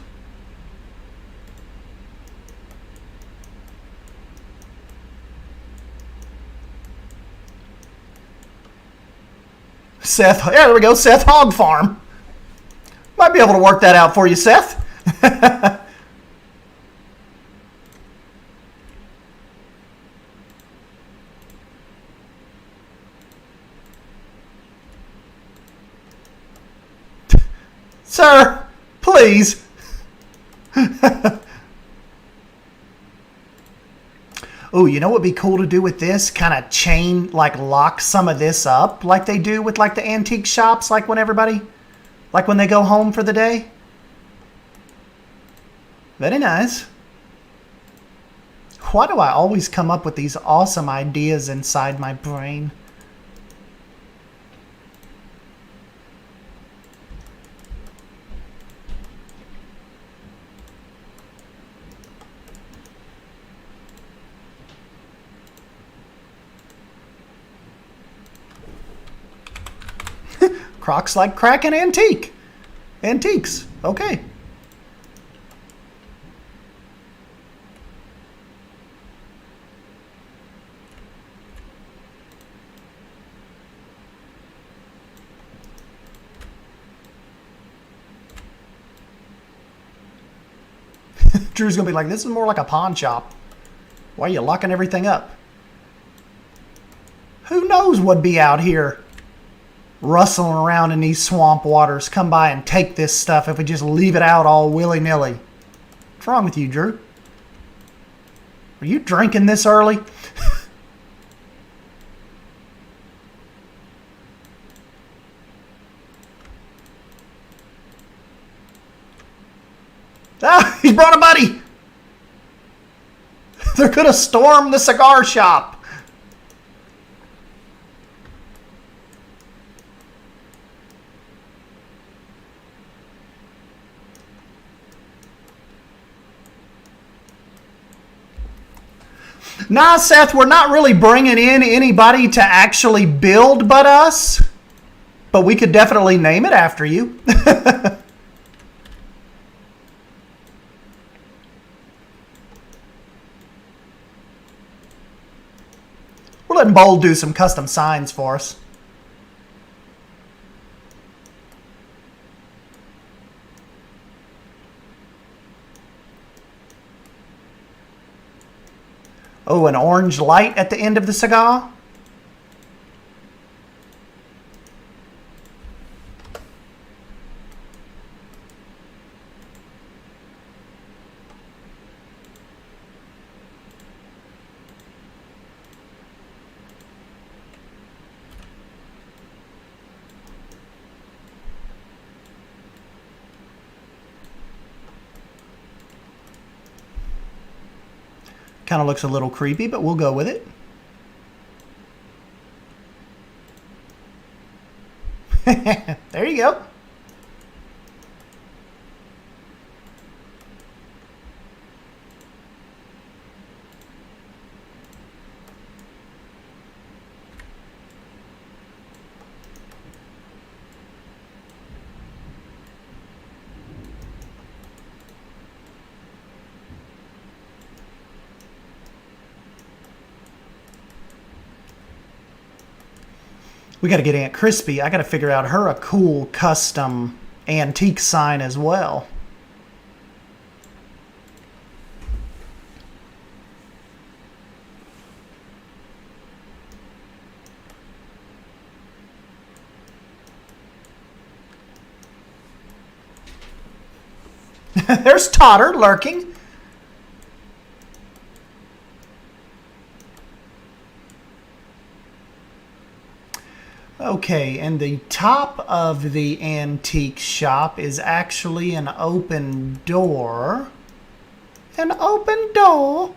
Seth, yeah, there we go, Seth Hog Farm. Might be able to work that out for you, Seth. Sir, please. Oh, you know what would be cool to do with this? Kind of chain, like lock some of this up like they do with like the antique shops, like when they go home for the day. Very nice. Why do I always come up with these awesome ideas inside my brain? Crocs like crack and antique. Antiques. Okay. Drew's going to be like, this is more like a pawn shop. Why are you locking everything up? Who knows what'd be out here rustling around in these swamp waters? Come by and take this stuff if we just leave it out all willy-nilly. What's wrong with you, Drew? Are you drinking this early? Ah, he brought a buddy. They're going to storm the cigar shop. Nah, Seth, we're not really bringing in anybody to actually build but us. But we could definitely name it after you. We're letting Bold do some custom signs for us. Oh, an orange light at the end of the cigar? Kind of looks a little creepy, but we'll go with it. There you go. We got to get Aunt Crispy. I got to figure out her a cool custom antique sign as well. There's Totter lurking. Okay, and the top of the antique shop is actually an open door. An open door.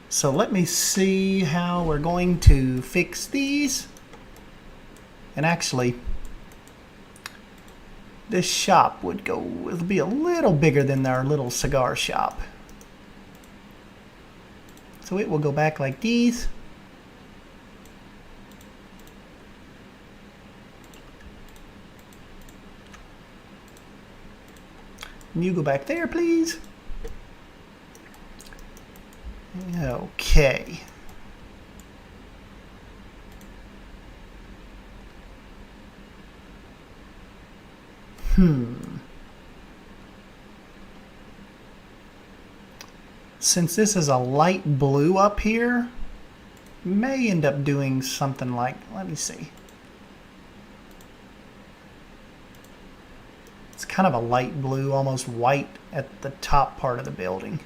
So let me see how we're going to fix these. And actually, this shop would go, it'll be a little bigger than our little cigar shop. So it will go back like these. And you go back there, please. Okay. Since this is a light blue up here, may end up doing something like, let me see. It's kind of a light blue, almost white at the top part of the building.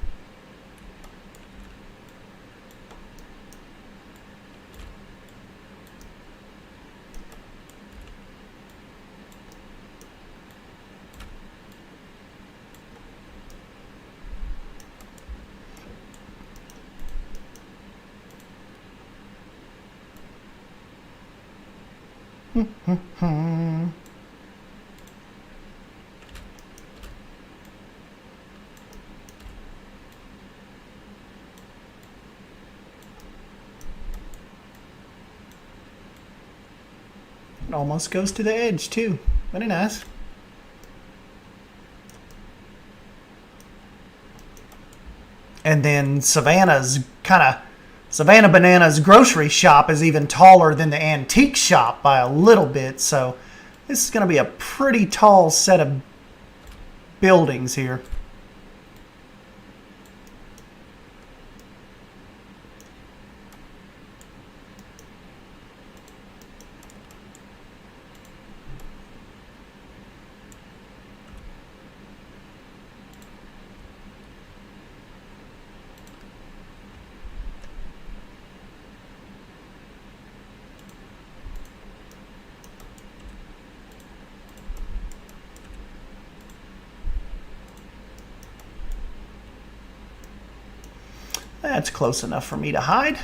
It almost goes to the edge too. Very nice. And then Savannah Banana's grocery shop is even taller than the antique shop by a little bit. So this is going to be a pretty tall set of buildings here. That's close enough for me to hide.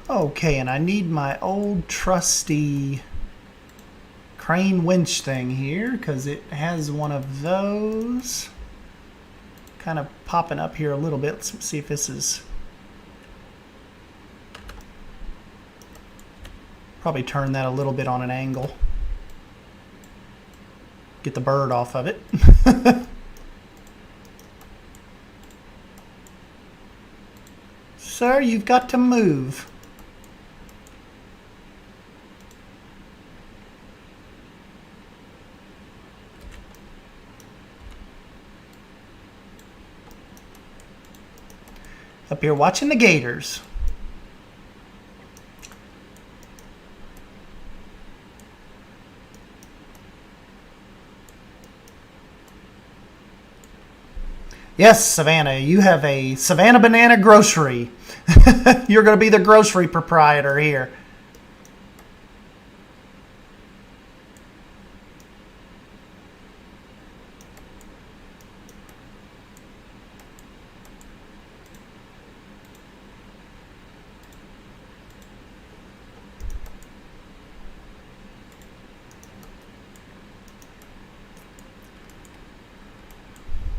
Okay, and I need my old trusty crane winch thing here because it has one of those kind of popping up here a little bit. Let's see if this is... Probably turn that a little bit on an angle. Get the bird off of it. Sir, you've got to move. Up here watching the gators. Yes, Savannah, you have a Savannah Banana grocery. You're going to be the grocery proprietor here.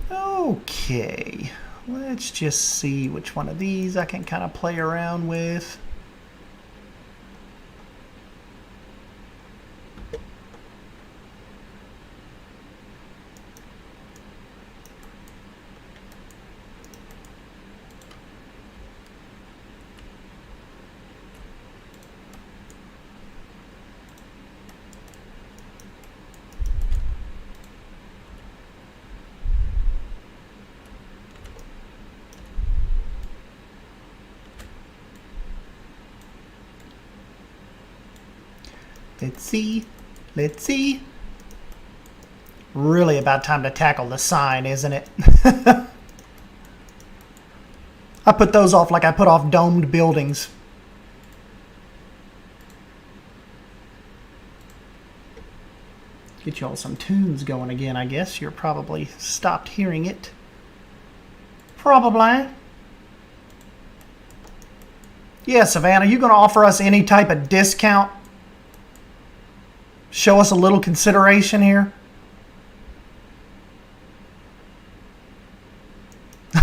Okay, let's just see which one of these I can kind of play around with. Let's see. Really about time to tackle the sign, isn't it? I put those off like I put off domed buildings. Get y'all some tunes going again, I guess. You're probably stopped hearing it. Probably. Yeah, Savannah, you going to offer us any type of discount? Show us a little consideration here.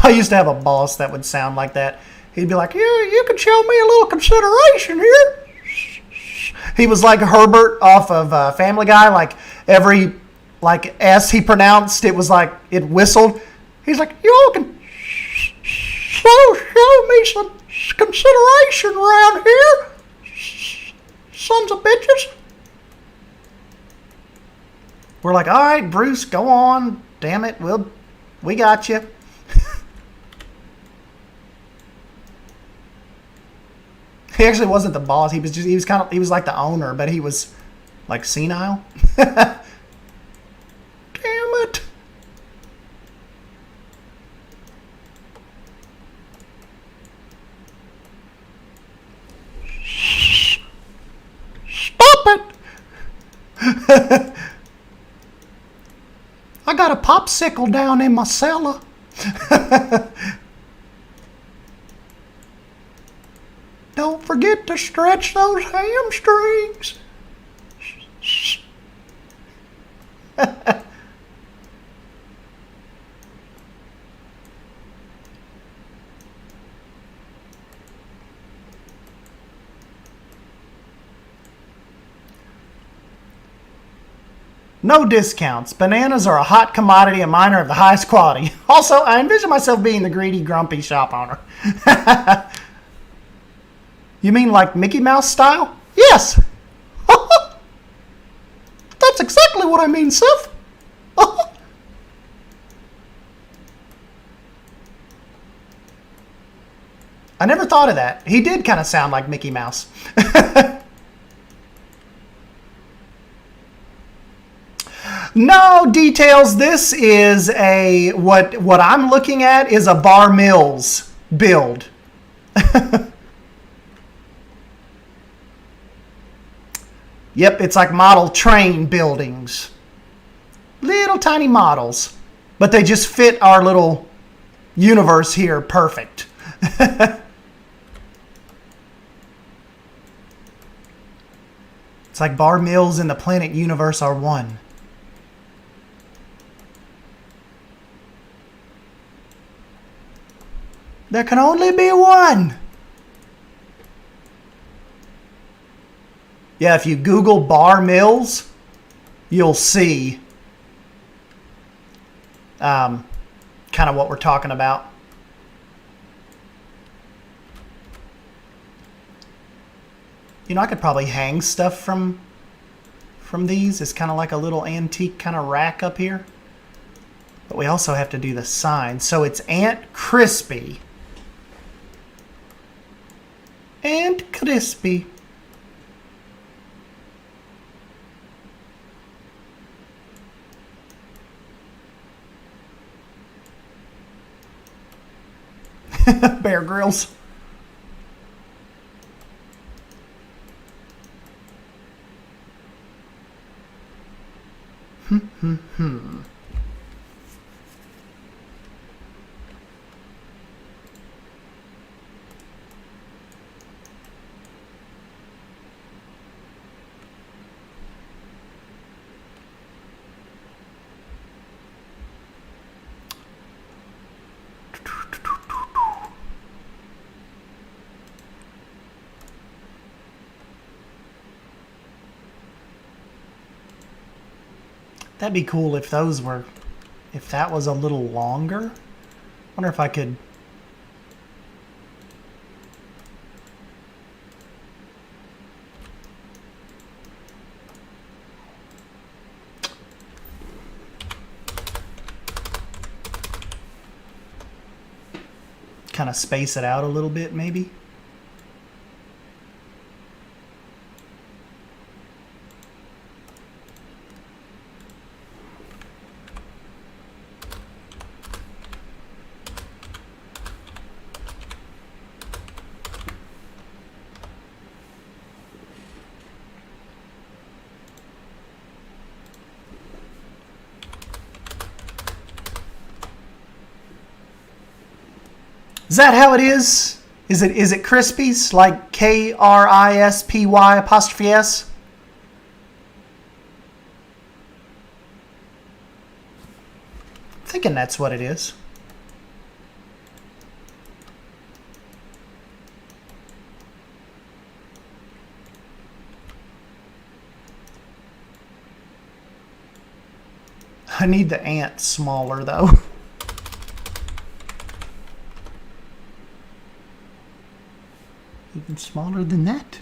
I used to have a boss that would sound like that. He'd be like, "Yeah, you could show me a little consideration here." He was like Herbert off of Family Guy. Like every S he pronounced, it was like it whistled. He's like, "You all can show me some consideration around here, sons of bitches." We're like, "All right, Bruce, go on. Damn it, we got you." He actually wasn't the boss. He was like the owner, but he was like senile. Damn it. Stop it. I got a popsicle down in my cellar. Don't forget to stretch those hamstrings. No discounts. Bananas are a hot commodity and mine are of the highest quality. Also, I envision myself being the greedy, grumpy shop owner. You mean like Mickey Mouse style? Yes! That's exactly what I mean, Seth. I never thought of that. He did kind of sound like Mickey Mouse. No details. This is what I'm looking at is a Bar Mills build. Yep, it's like model train buildings. Little tiny models. But they just fit our little universe here perfect. It's like Bar Mills and the planet universe are one. There can only be one. Yeah, if you Google Bar Mills, you'll see kind of what we're talking about. You know, I could probably hang stuff from these. It's kind of like a little antique kind of rack up here. But we also have to do the sign. So it's Aunt Crispy. Aunt Crispy. Bear Grylls. That'd be cool if that was a little longer. Wonder if I could. Kind of space it out a little bit, maybe. Is that how it is? Is it Crispies? Like KRISPY''S? I'm thinking that's what it is. I need the ant smaller though. Even smaller than that.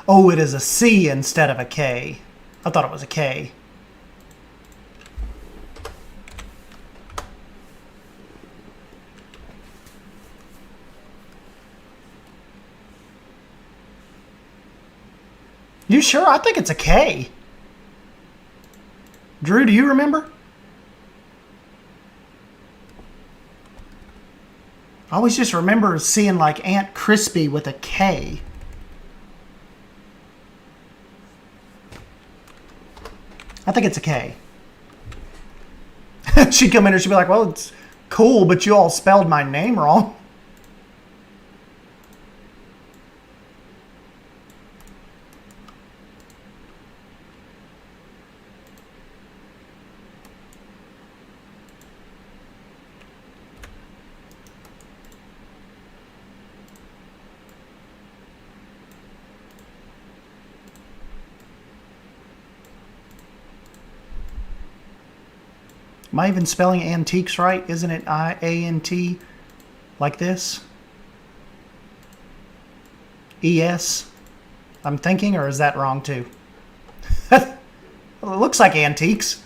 Oh, it is a C instead of a K. I thought it was a K. You sure? I think it's a K. Drew, do you remember? I always just remember seeing like Aunt Crispy with a K. I think it's a K. She'd come in and she'd be like, well, it's cool, but you all spelled my name wrong. Am I even spelling antiques right? Isn't it I-A-N-T like this? E-S? I'm thinking, or is that wrong too? Well, it looks like antiques.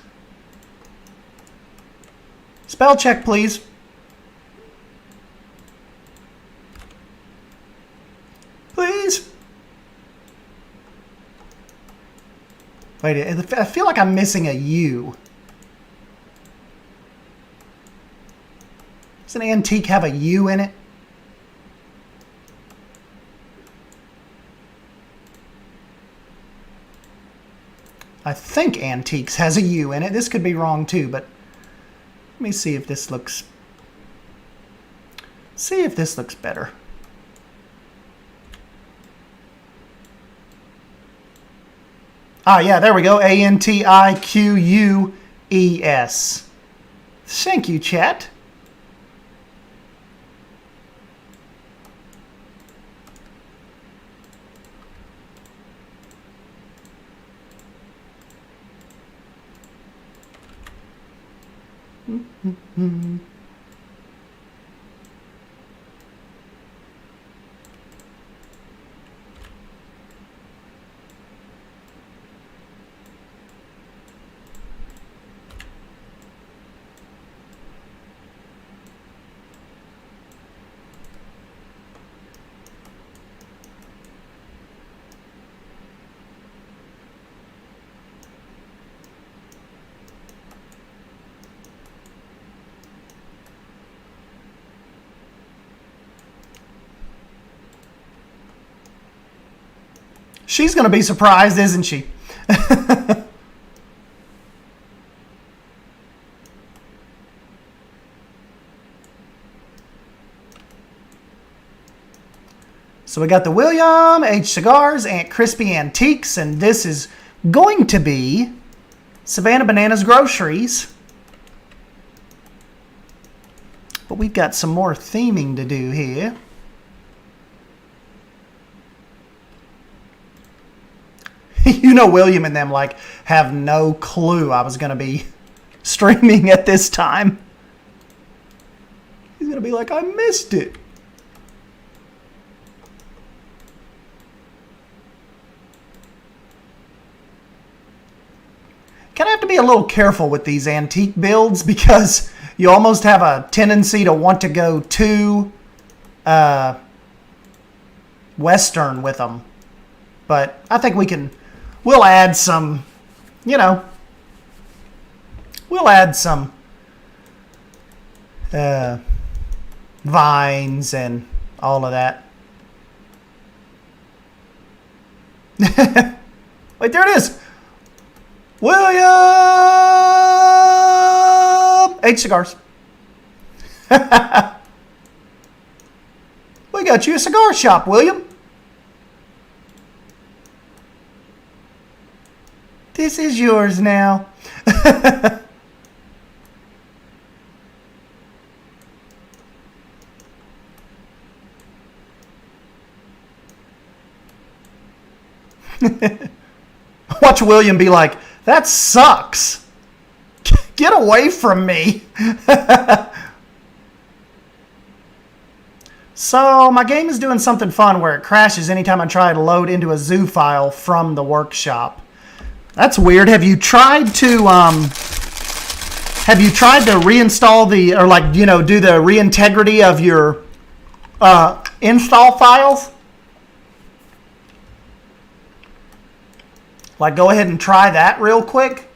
Spell check, please. Please. Wait, I feel like I'm missing a U. Does an antique have a U in it? I think antiques has a U in it. This could be wrong too, but let me see if this looks... See if this looks better. Ah, yeah, there we go. A-N-T-I-Q-U-E-S. Thank you, chat. She's going to be surprised, isn't she? So we got the William H. Cigars, Aunt Crispy Antiques, and this is going to be Savannah Bananas Groceries. But we've got some more theming to do here. You know, William and them like have no clue I was going to be streaming at this time. He's going to be like, I missed it. Kind of have to be a little careful with these antique builds because you almost have a tendency to want to go too Western with them. But I think we'll add some, you know, we'll add some vines and all of that. Wait, there it is. William H. Cigars. We got you a cigar shop, William. This is yours now. Watch William be like, That sucks. Get away from me. So my game is doing something fun where it crashes anytime I try to load into a zoo file from the workshop. That's weird. Have you tried to reinstall the, or like, you know, do the reintegrity of your install files? Like, go ahead and try that real quick.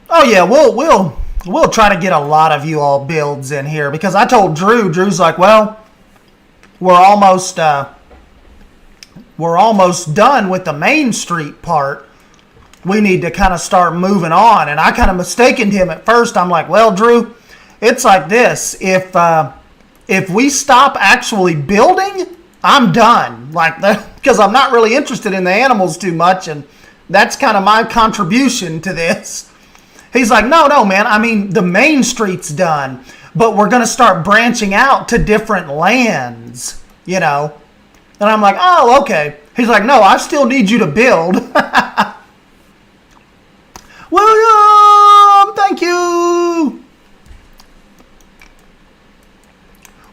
Oh yeah, we'll try to get a lot of you all builds in here because I told Drew's like, well, we're almost done with the Main Street part. We need to kind of start moving on. And I kind of mistaken him at first. I'm like, well, Drew, it's like this. If we stop actually building, I'm done. Like that, because I'm not really interested in the animals too much, and that's kind of my contribution to this. He's like, no, man. I mean, the Main Street's done, but we're going to start branching out to different lands, you know. And I'm like, oh, okay. He's like, no, I still need you to build. William, thank you.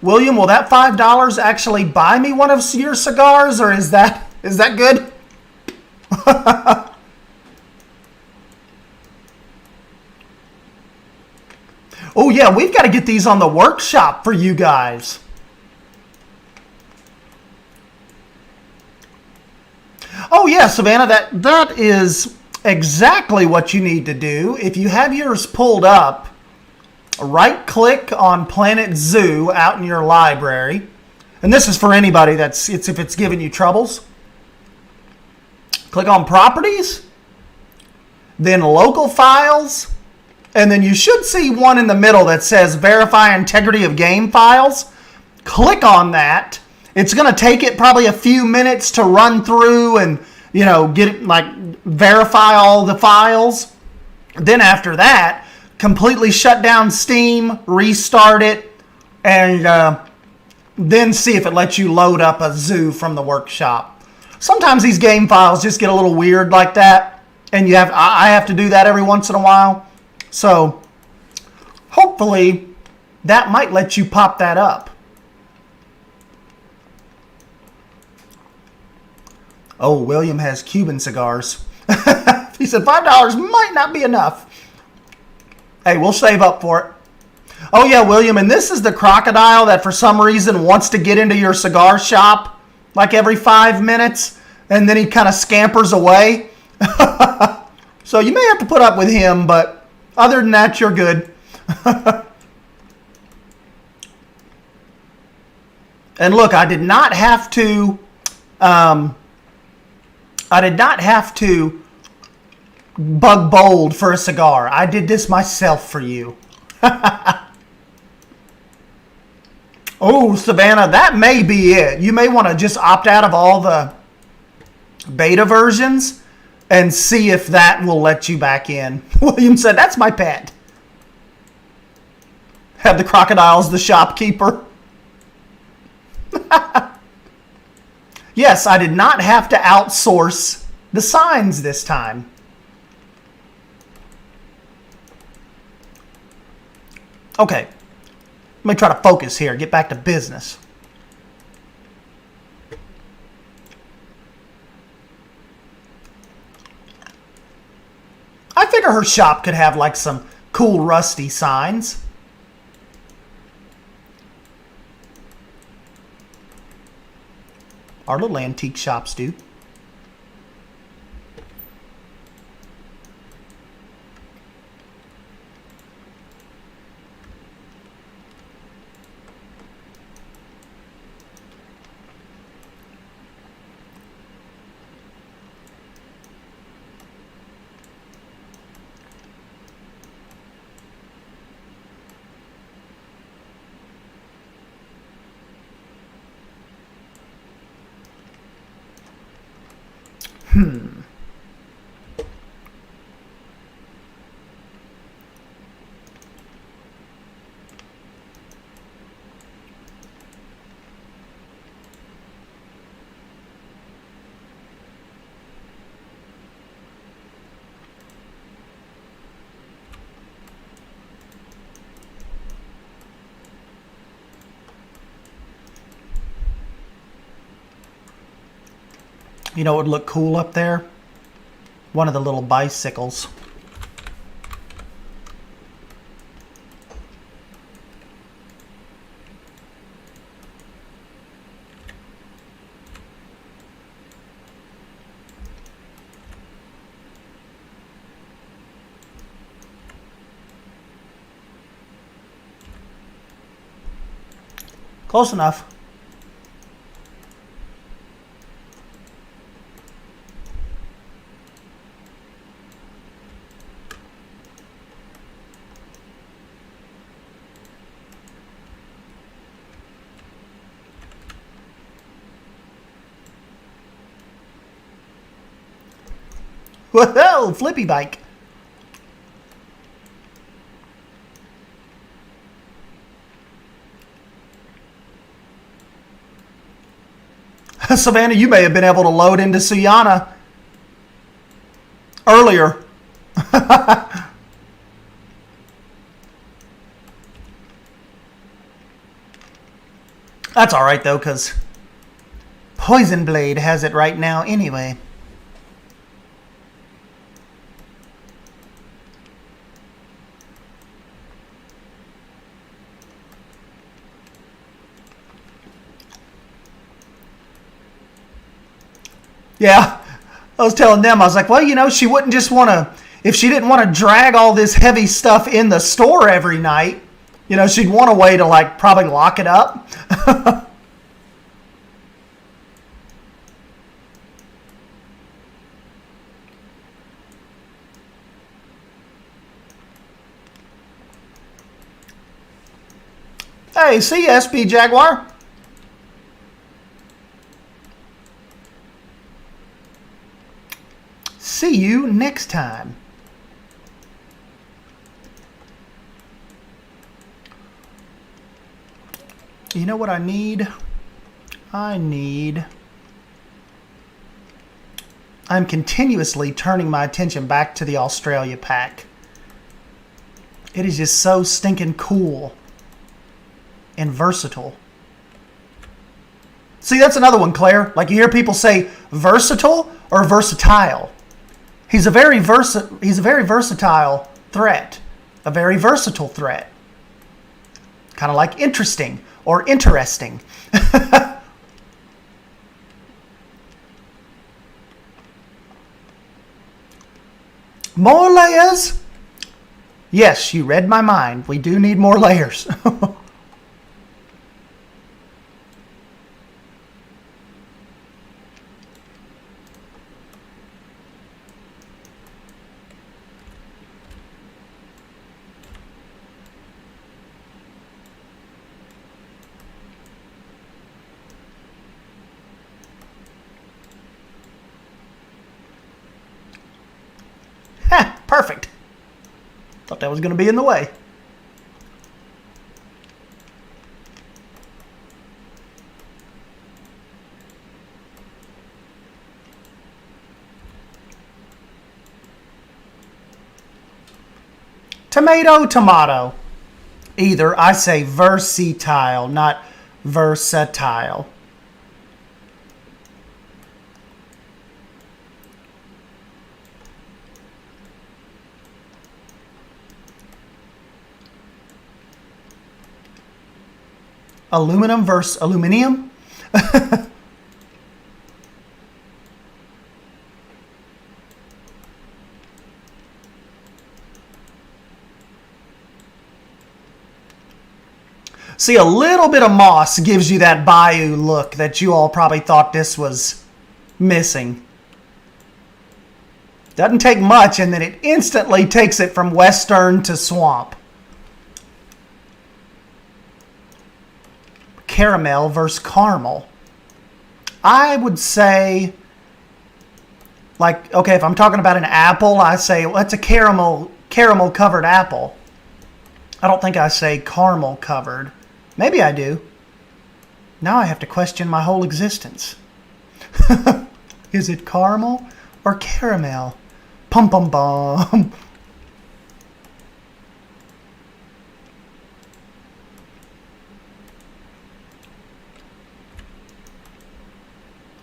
William, will that $5 actually buy me one of your cigars, or is that good? Oh, yeah, we've got to get these on the workshop for you guys. Oh, yeah, Savannah, that is exactly what you need to do. If you have yours pulled up, right-click on Planet Zoo out in your library. And this is for anybody if it's giving you troubles. Click on Properties, then Local Files, and then you should see one in the middle that says Verify Integrity of Game Files. Click on that. It's going to take it probably a few minutes to run through and, you know, verify all the files. Then after that, completely shut down Steam, restart it, and then see if it lets you load up a zoo from the workshop. Sometimes these game files just get a little weird like that, and I have to do that every once in a while. So hopefully that might let you pop that up. Oh, William has Cuban cigars. He said $5 might not be enough. Hey, we'll save up for it. Oh yeah, William, and this is the crocodile that for some reason wants to get into your cigar shop like every 5 minutes, and then he kind of scampers away. So you may have to put up with him, but other than that, you're good. And look, I did not have to bug Bold for a cigar. I did this myself for you. Oh, Savannah, that may be it. You may want to just opt out of all the beta versions and see if that will let you back in. William said, that's my pet. Have the crocodiles the shopkeeper. Yes, I did not have to outsource the signs this time. Okay, let me try to focus here, get back to business. I figure her shop could have like some cool rusty signs. Our little antique shops do. You know what would look cool up there? One of the little bicycles. Close enough. Whoa, flippy bike. Savannah, you may have been able to load into Suyana earlier. That's all right, though, because Poison Blade has it right now anyway. Yeah, I was telling them, I was like, well, you know, she wouldn't just want to, if she didn't want to drag all this heavy stuff in the store every night, you know, she'd want a way to, like, probably lock it up. Hey, see you, SB Jaguar. See you next time. You know what I need? I'm continuously turning my attention back to the Australia pack. It is just so stinking cool and versatile. See, that's another one, Claire. Like, you hear people say versatile or versatile. He's a very versatile threat. A very versatile threat. Kind of like interesting or interesting. More layers? Yes, you read my mind. We do need more layers. Perfect. Thought that was going to be in the way. Tomato, tomato. Either. I say versatile, not versatile. Aluminum versus aluminium? See, a little bit of moss gives you that bayou look that you all probably thought this was missing. Doesn't take much, and then it instantly takes it from western to swamp. Caramel versus caramel. I would say Like, okay, if I'm talking about an apple, I say, well, that's a caramel covered apple. I don't think I say caramel covered. Maybe I do. Now I have to question my whole existence. Is it caramel or caramel? Pum pum pum.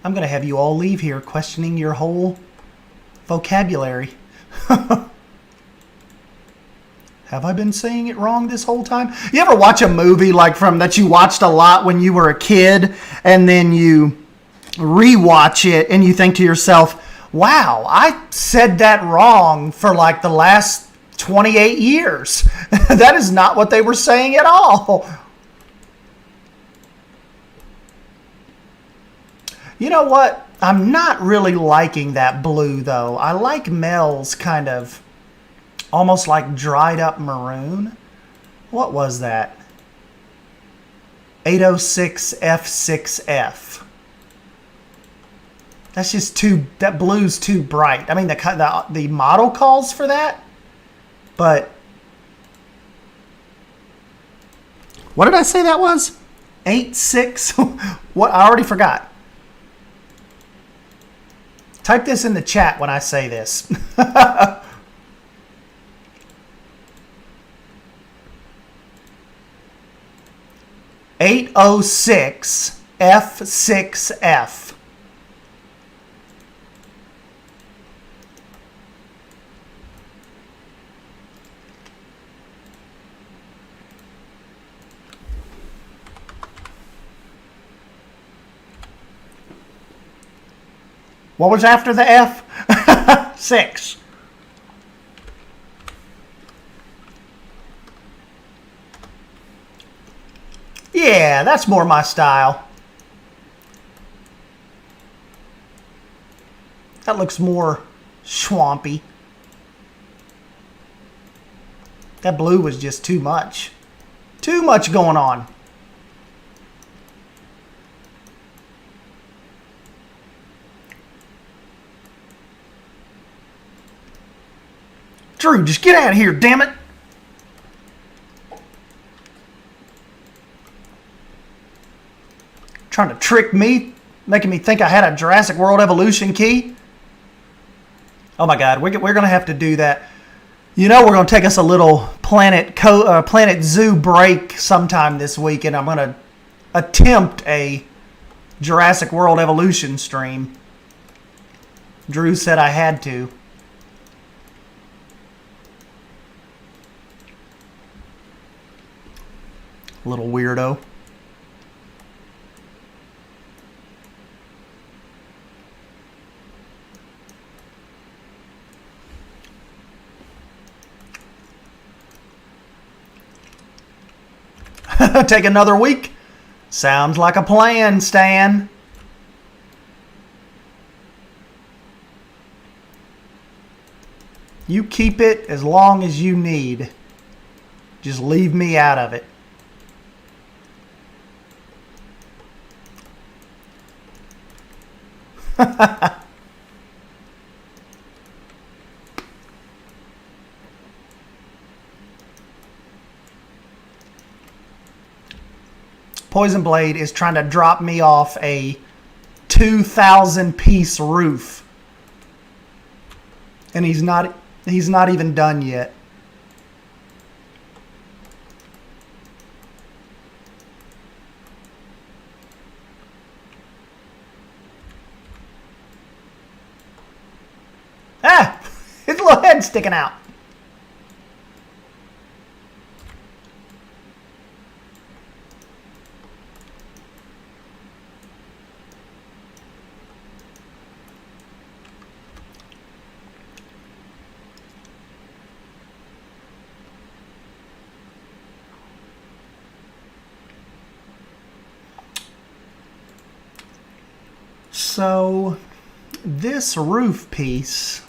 I'm going to have you all leave here questioning your whole vocabulary. Have I been saying it wrong this whole time? You ever watch a movie like from that you watched a lot when you were a kid, and then you rewatch it and you think to yourself, wow, I said that wrong for like the last 28 years. That is not what they were saying at all. You know what? I'm not really liking that blue though. I like Mel's kind of almost like dried up maroon. What was that? 806 F6F. That's just that blue's too bright. I mean, the model calls for that, but what did I say that was? 86? What? I already forgot. Type this in the chat when I say this. 806 F6F. What was after the F? 6. Yeah, that's more my style. That looks more swampy. That blue was just too much. Too much going on. Drew, just get out of here, damn it. Trying to trick me, making me think I had a Jurassic World Evolution key. Oh my God, we're going to have to do that. You know, we're going to take us a little Planet Zoo break sometime this week, and I'm going to attempt a Jurassic World Evolution stream. Drew said I had to. Little weirdo. Take another week? Sounds like a plan, Stan. You keep it as long as you need. Just leave me out of it. Poison Blade is trying to drop me off a 2,000 piece roof. And he's not even done yet. Ah! His little head sticking out. So this roof piece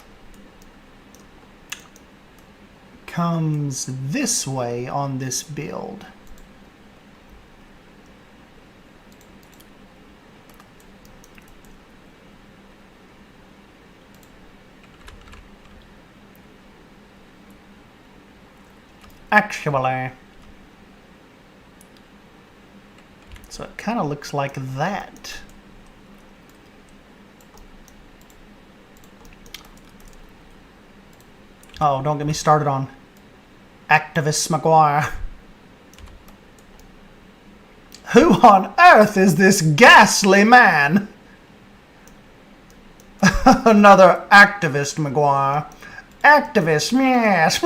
comes this way on this build. actually. So it kind of looks like that. Oh, don't get me started on Activist McGuire. Who on earth is this ghastly man? Another activist, McGuire. Activist, yes.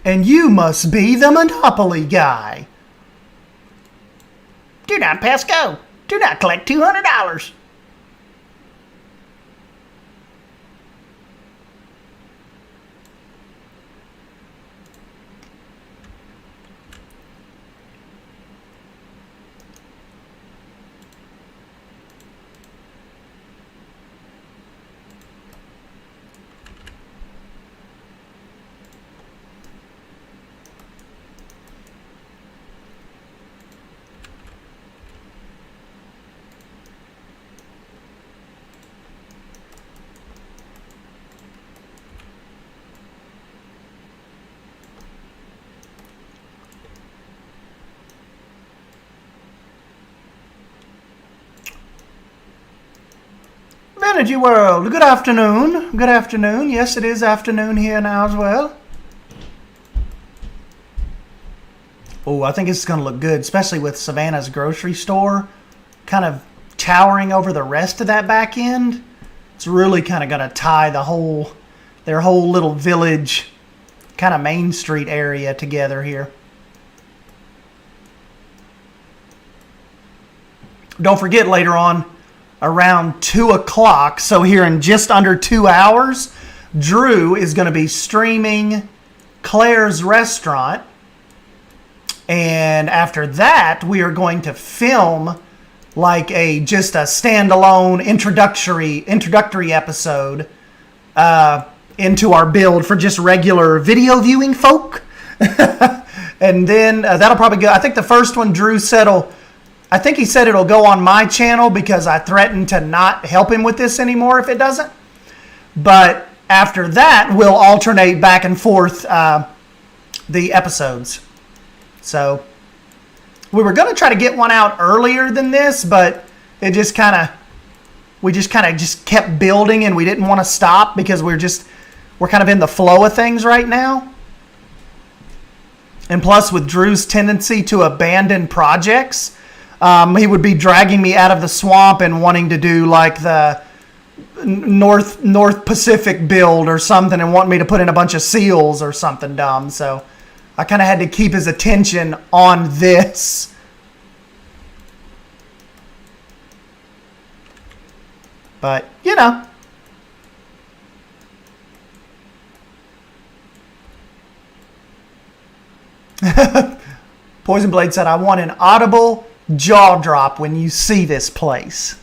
And you must be the Monopoly guy. Do not pass go. Do not collect $200. Energy World, good afternoon. Good afternoon. Yes, it is afternoon here now as well. Oh, I think it's going to look good, especially with Savannah's grocery store kind of towering over the rest of that back end. It's really kind of going to tie their whole little village, kind of Main Street area together here. Don't forget later on, around 2 o'clock, so here in just under 2 hours, Drew is going to be streaming Claire's Restaurant. And after that, we are going to film like just a standalone introductory episode into our build for just regular video viewing folk. And then that'll probably go. I think the first one Drew said I think he said it'll go on my channel because I threatened to not help him with this anymore if it doesn't. But after that, we'll alternate back and forth the episodes. So we were going to try to get one out earlier than this, but we just kind of kept building and we didn't want to stop because we're kind of in the flow of things right now. And plus with Drew's tendency to abandon projects, he would be dragging me out of the swamp and wanting to do like the North Pacific build or something and want me to put in a bunch of seals or something dumb. So I kind of had to keep his attention on this. But, you know. Poison Blade said, I want an audible jaw drop when you see this place.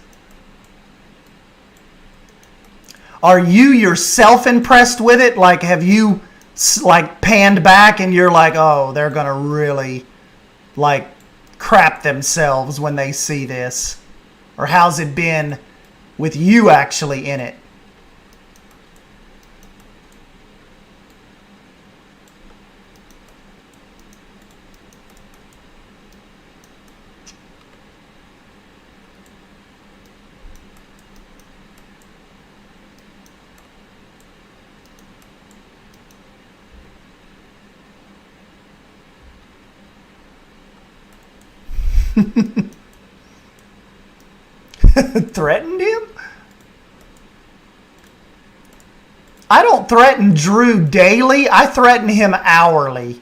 Are you yourself impressed with it? Like, have you like panned back and you're like, oh, they're gonna really like crap themselves when they see this? Or how's it been with you actually in it? Threatened him? I don't threaten Drew daily. I threaten him hourly.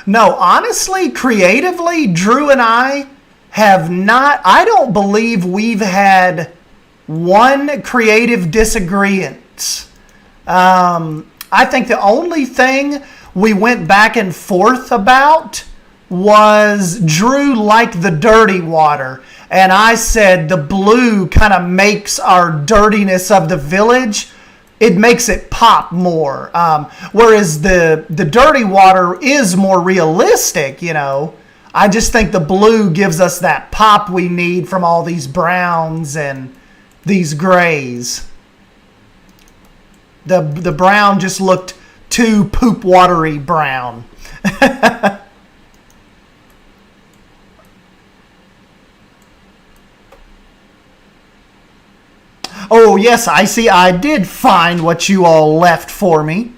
No, honestly, creatively, Drew and I have not, I don't believe we've had one creative disagreement. I think the only thing we went back and forth about was Drew liked the dirty water, and I said the blue kind of makes our dirtiness of the village, it makes it pop more. Whereas the dirty water is more realistic, you know. I just think the blue gives us that pop we need from all these browns and these grays. The brown just looked too poop watery brown. Oh, yes, I see. I did find what you all left for me.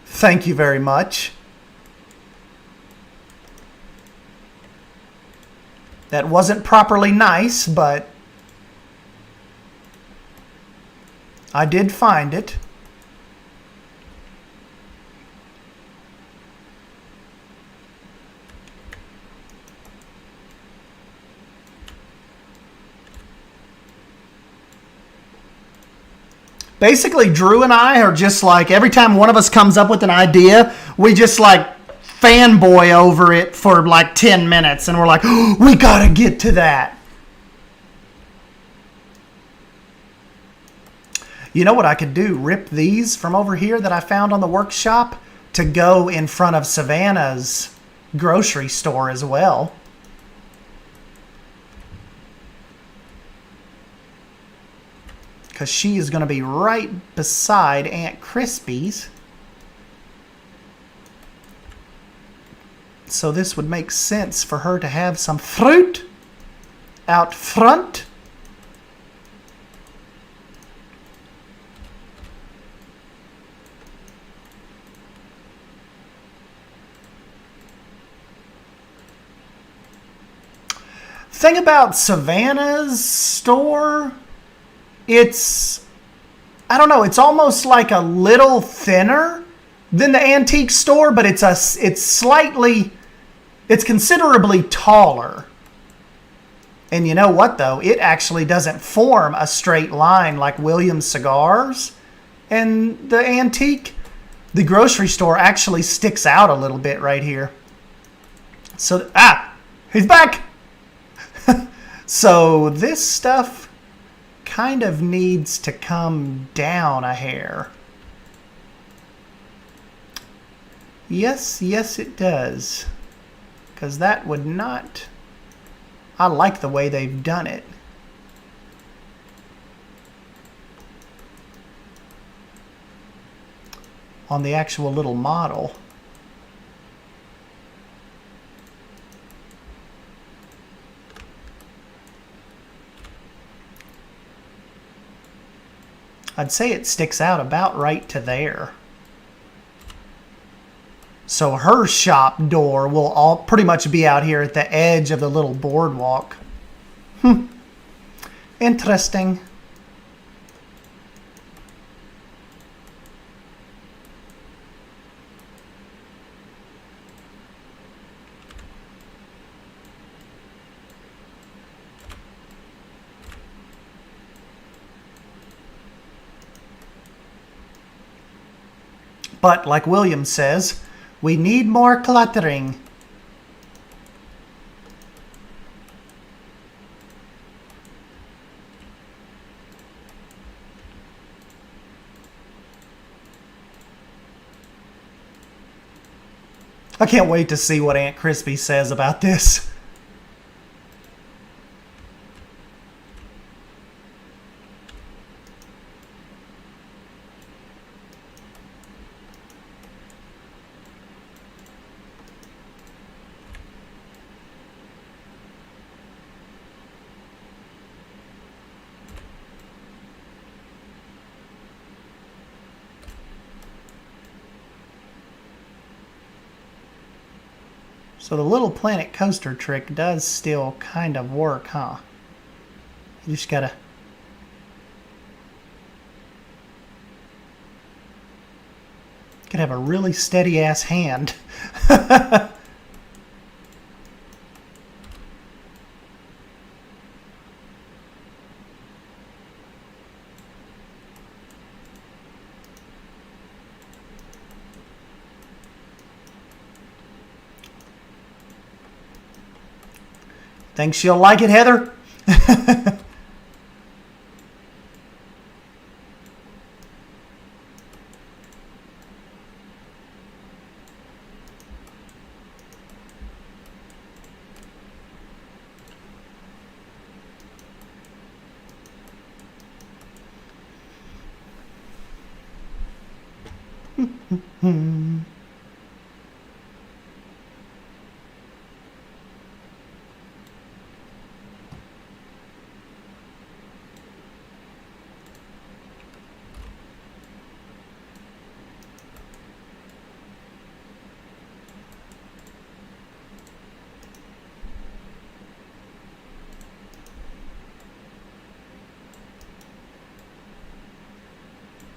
Thank you very much. That wasn't properly nice, but I did find it. Basically, Drew and I are just like, every time one of us comes up with an idea, we just like fanboy over it for like 10 minutes. And we're like, oh, we got to get to that. You know what I could do? Rip these from over here that I found on the workshop to go in front of Savannah's grocery store as well. Because she is going to be right beside Aunt Crispy's. So this would make sense for her to have some fruit out front. Thing about Savannah's store, it's, I don't know, it's almost like a little thinner than the antique store, but it's considerably taller. And you know what though? It actually doesn't form a straight line like Williams Cigars and the antique. The grocery store actually sticks out a little bit right here. So, he's back! So this stuff kind of needs to come down a hair. Yes, it does. Because that would not... I like the way they've done it. On the actual little model. I'd say it sticks out about right to there. So her shop door will all pretty much be out here at the edge of the little boardwalk. Interesting. But like William says, we need more cluttering. I can't wait to see what Aunt Crispy says about this. So the little planet coaster trick does still kind of work, huh? You just gotta... have a really steady ass hand. Think she'll like it, Heather?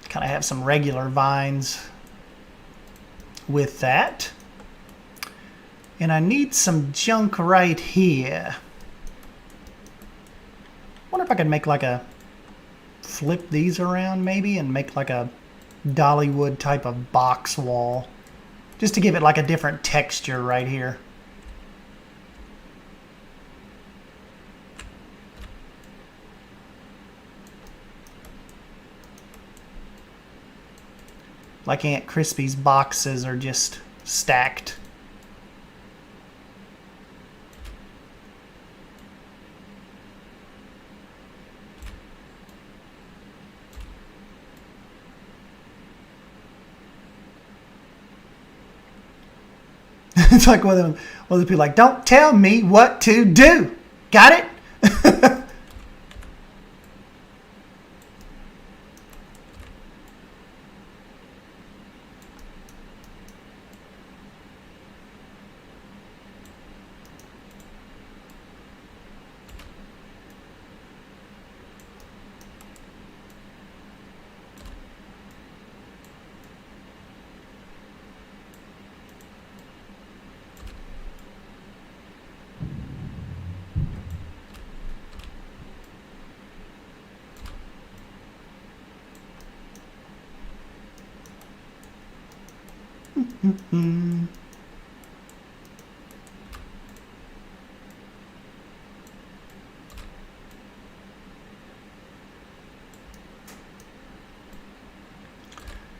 Kind of have some regular vines with that. And I need some junk right here. Wonder if I could make like a flip these around maybe and make like a Dollywood type of box wall. Just to give it like a different texture right here. Like Aunt Crispy's boxes are just stacked. It's like one of the people like, don't tell me what to do. Got it?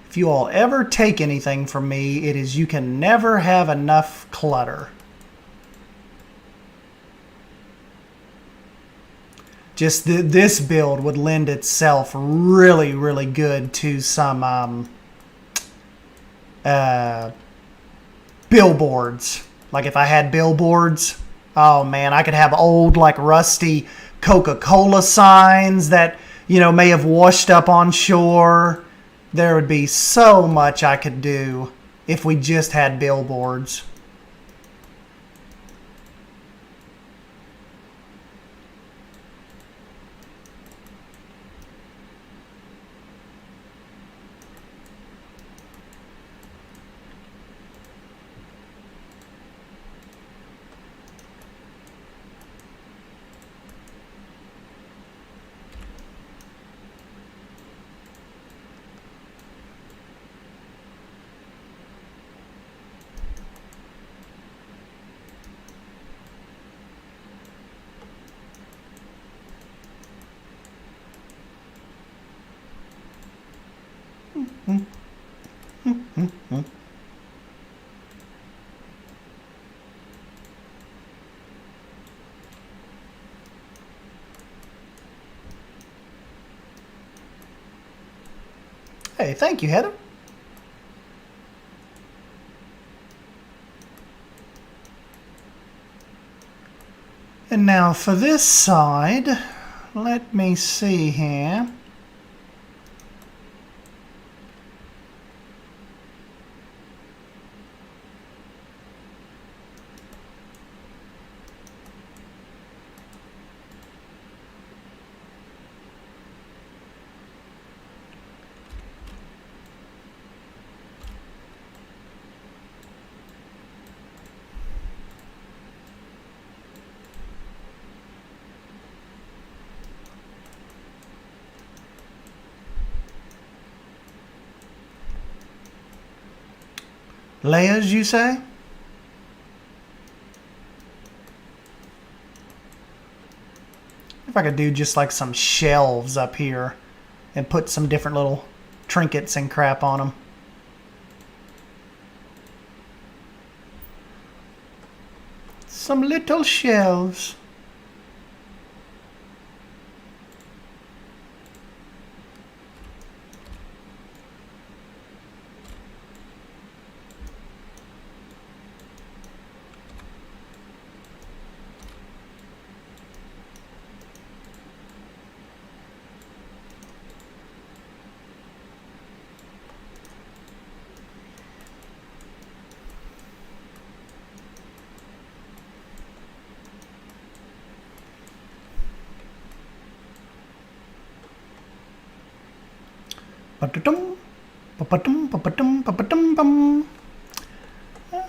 If you all ever take anything from me, it is you can never have enough clutter. Just this build would lend itself really, really good to some billboards. Like if I had billboards, oh man, I could have old like rusty Coca-Cola signs that, you know, may have washed up on shore. There would be so much I could do if we just had billboards. Hey, thank you, Heather. And now for this side, let me see here. Layers, you say? If I could do just like some shelves up here and put some different little trinkets and crap on them. Some little shelves.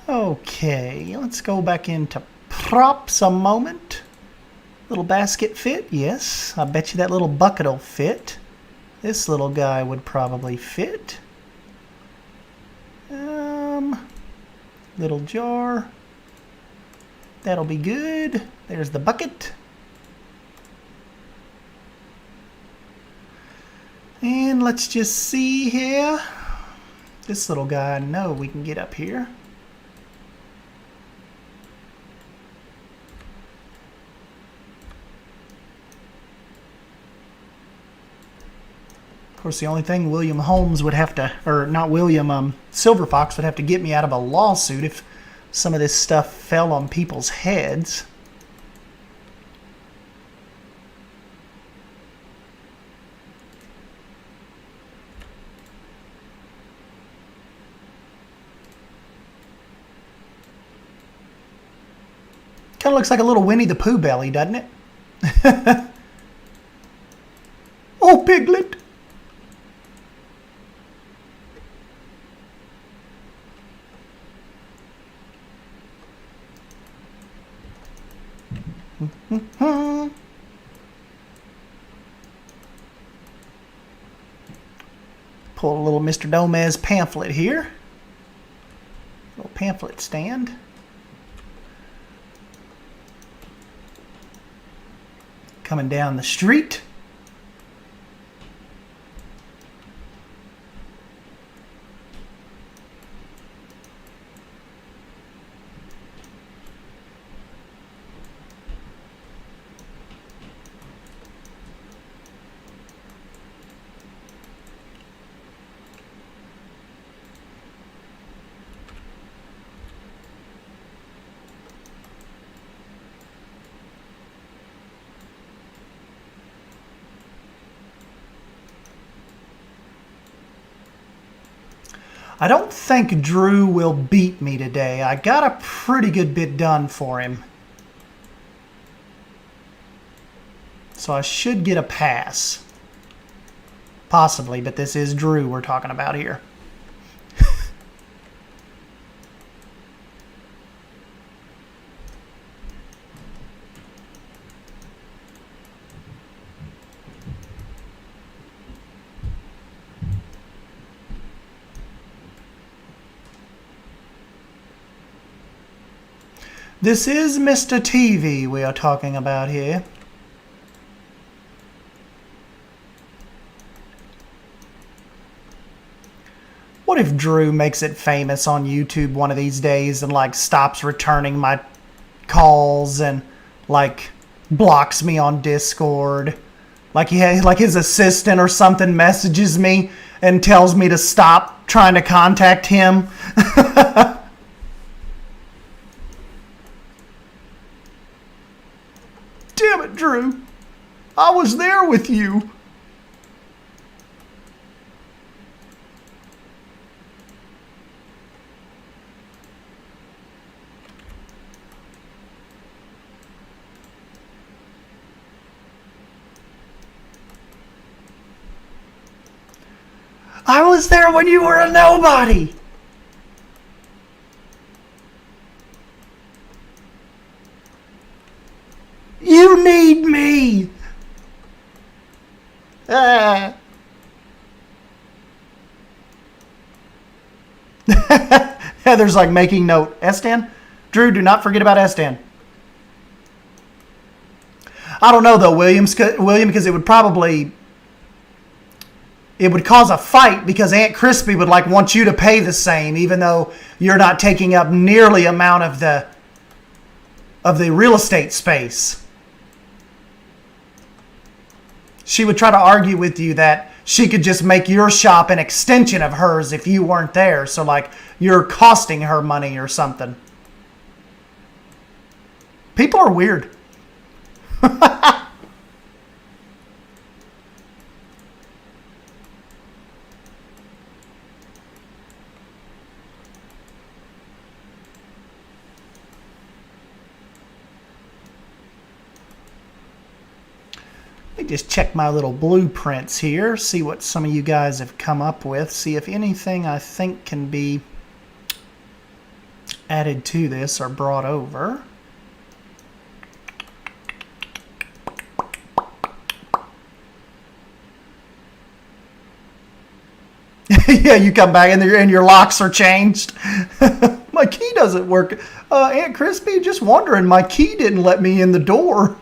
Okay, let's go back into props a moment. Little basket fit, yes. I bet you that little bucket will fit. This little guy would probably fit. Little jar. That'll be good. There's the bucket. And let's just see here. This little guy, I know we can get up here. Of course, the only thing William Holmes would have to, or not William, Silver Fox would have to get me out of a lawsuit if some of this stuff fell on people's heads. Kind of looks like a little Winnie the Pooh belly, doesn't it? Oh, Piglet! Pull a little Mr. Gomez pamphlet here. Little pamphlet stand. Coming down the street. I don't think Drew will beat me today. I got a pretty good bit done for him. So I should get a pass. Possibly, but this is Drew we're talking about here. This is Mr. TV we are talking about here. What if Drew makes it famous on YouTube one of these days and like stops returning my calls and like blocks me on Discord? Like his assistant or something messages me and tells me to stop trying to contact him. Damn it, Drew. I was there with you. I was there when you were a nobody. You need me. Heather's like making note. Estan? Drew, do not forget about Estan. I don't know though, William, because it would probably it would cause a fight because Aunt Crispy would like want you to pay the same, even though you're not taking up nearly amount of the real estate space. She would try to argue with you that she could just make your shop an extension of hers if you weren't there. So like you're costing her money or something. People are weird. Let me just check my little blueprints here, see what some of you guys have come up with, see if anything I think can be added to this or brought over. Yeah, you come back and your locks are changed. My key doesn't work. Aunt Crispy, just wondering, my key didn't let me in the door.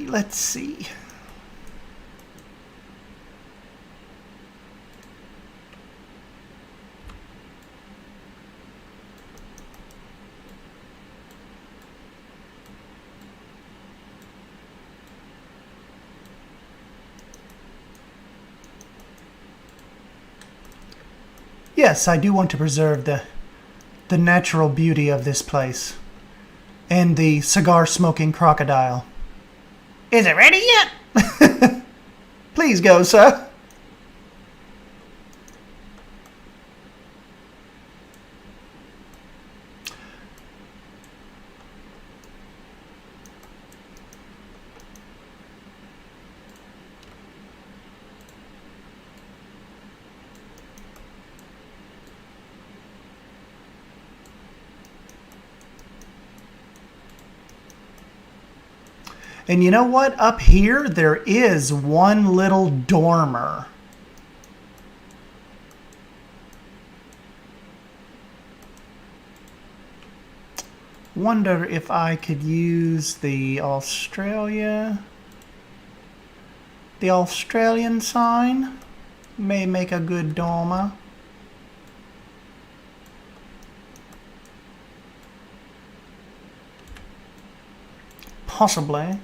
Let's see. Yes, I do want to preserve the natural beauty of this place. And the cigar-smoking crocodile. Is it ready yet? Please go, sir. And you know what? Up here, there is one little dormer. Wonder if I could use the Australian sign. May make a good dormer. Possibly.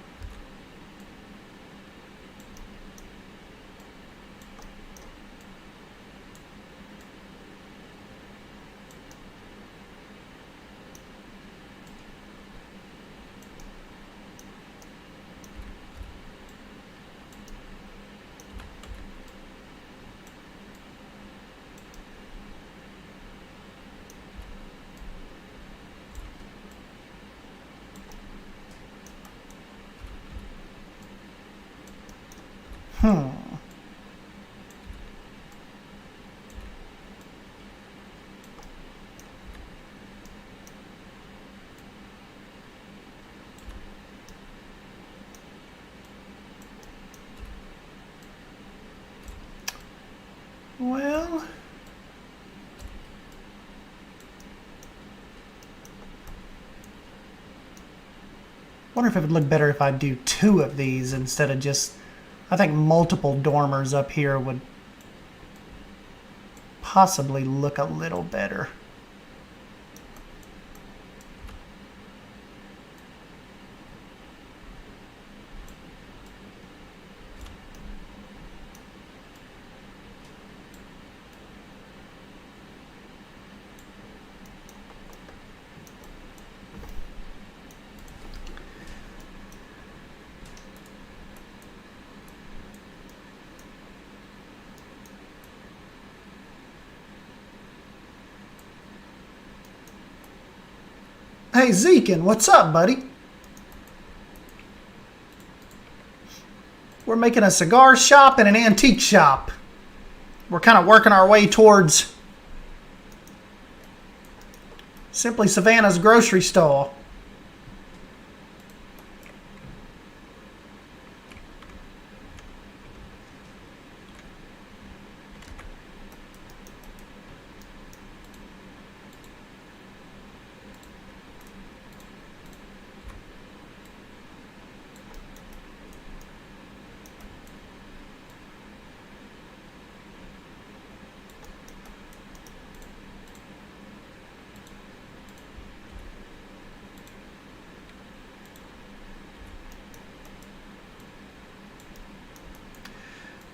Well, wonder if it would look better if I do two of these instead of just, I think multiple dormers up here would possibly look a little better. Hey, Zekin, what's up, buddy? We're making a cigar shop and an antique shop. We're kind of working our way towards Simply Savannah's grocery store.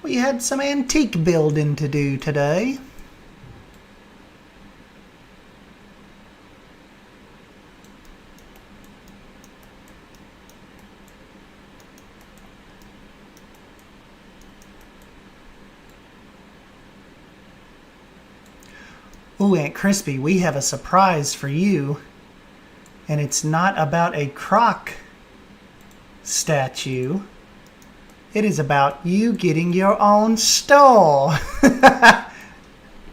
We had some antique building to do today. Ooh, Aunt Crispy, we have a surprise for you. And it's not about a croc statue. It is about you getting your own store.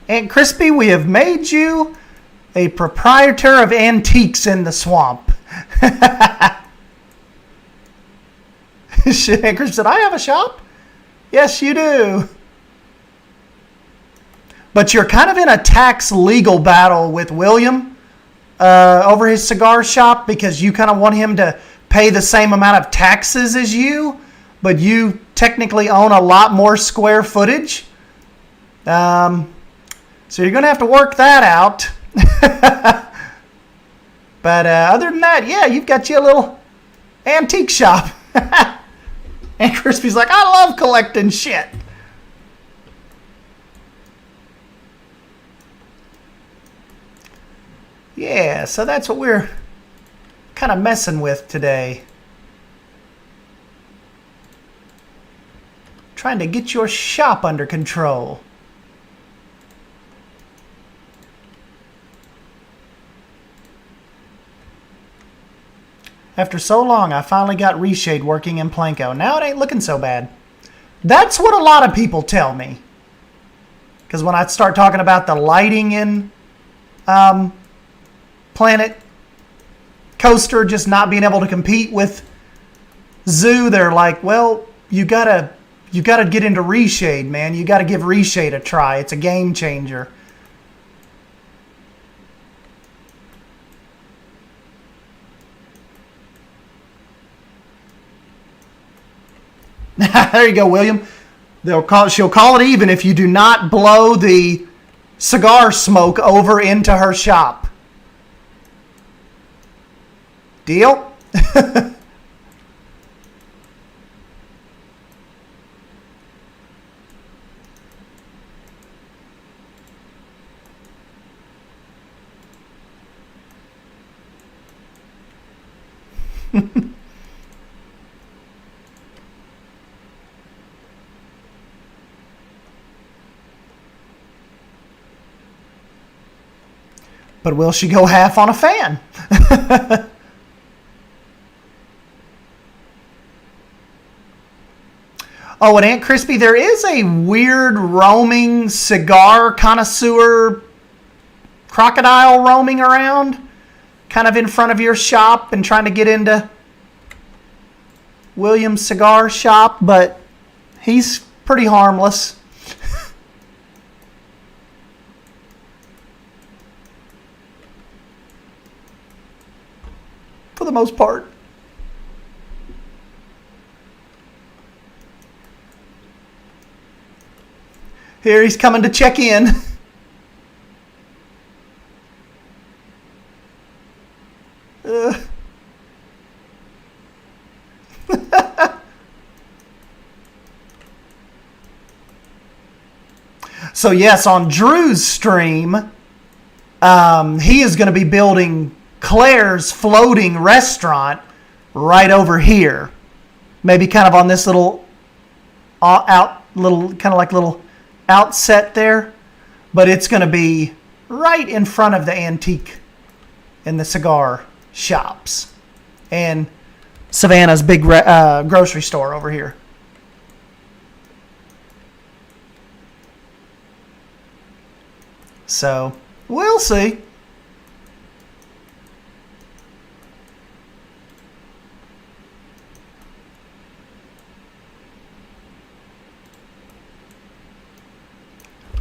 Aunt Crispy, we have made you a proprietor of antiques in the swamp. Aunt Crispy said, I have a shop? Yes, you do. But you're kind of in a tax legal battle with William over his cigar shop because you kind of want him to pay the same amount of taxes as you. But you technically own a lot more square footage. So you're going to have to work that out. But other than that, yeah, you've got you a little antique shop. And Crispy's like, I love collecting shit. Yeah, so that's what we're kind of messing with today. Trying to get your shop under control. After so long, I finally got reshade working in Planko. Now it ain't looking so bad. That's what a lot of people tell me. Because when I start talking about the lighting in Planet Coaster just not being able to compete with Zoo, they're like, well, you gotta get into reshade, man. You gotta give reshade a try. It's a game changer. There you go, William. She'll call it even if you do not blow the cigar smoke over into her shop. Deal? But will she go half on a fan? Oh, and Aunt Crispy, there is a weird roaming cigar connoisseur crocodile roaming around, kind of in front of your shop and trying to get into William's cigar shop, but he's pretty harmless. For the most part. Here he's coming to check in. So yes, on Drew's stream, he is going to be building Claire's floating restaurant right over here. Maybe kind of on this little little outset there, but it's going to be right in front of the antique and the cigar shops. And Savannah's big grocery store over here. So, we'll see.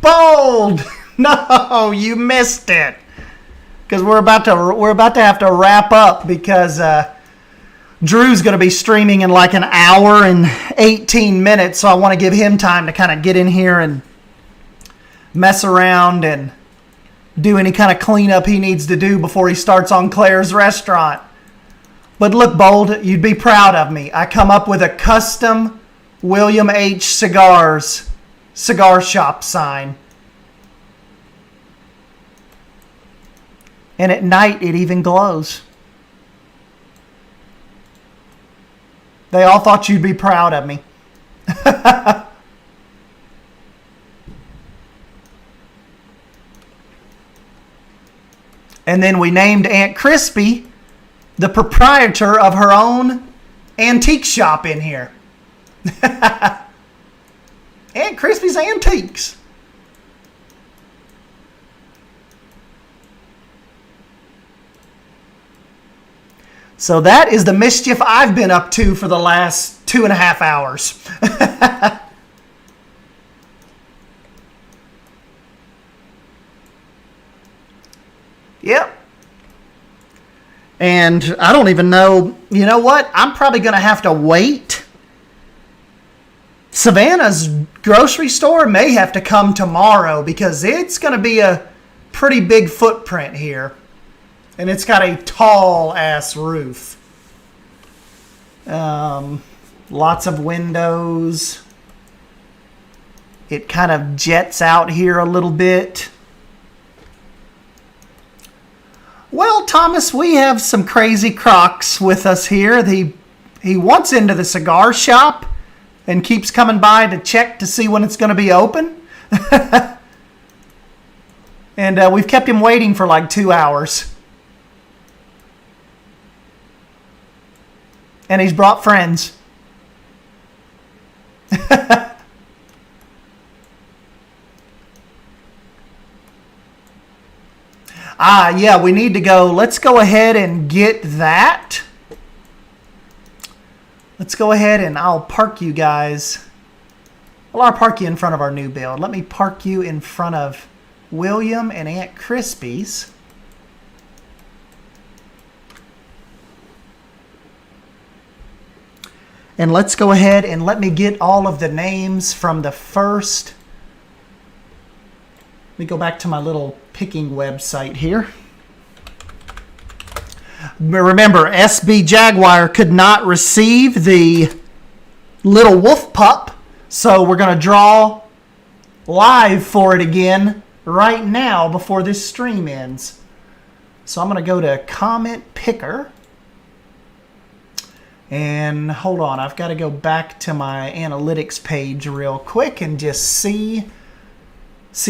Bold! No, you missed it. Because we're about to have to wrap up because Drew's going to be streaming in like an hour and 18 minutes, so I want to give him time to kind of get in here and mess around and do any kind of cleanup he needs to do before he starts on Claire's restaurant. But look, Bold, you'd be proud of me. I come up with a custom William H. Cigars cigar shop sign. And at night, it even glows. They all thought you'd be proud of me. And then we named Aunt Crispy the proprietor of her own antique shop in here. Aunt Crispy's Antiques. So that is the mischief I've been up to for the last 2.5 hours. Yep. And I don't even know, you know what? I'm probably going to have to wait. Savannah's grocery store may have to come tomorrow because it's going to be a pretty big footprint here. And it's got a tall ass roof. Lots of windows. It kind of jets out here a little bit. Well, Thomas, we have some crazy crocs with us here. He wants into the cigar shop and keeps coming by to check to see when it's going to be open. And we've kept him waiting for like 2 hours. And he's brought friends. Yeah, we need to go. Let's go ahead and get that. Let's go ahead and I'll park you guys. Well, I'll park you in front of our new build. Let me park you in front of William and Aunt Crispy's. And let's go ahead and let me get all of the names from the first. Let me go back to my little picking website here. Remember, SB Jaguar could not receive the little wolf pup, so we're going to draw live for it again right now before this stream ends. So I'm going to go to Comment Picker. And hold on, I've got to go back to my analytics page real quick and just see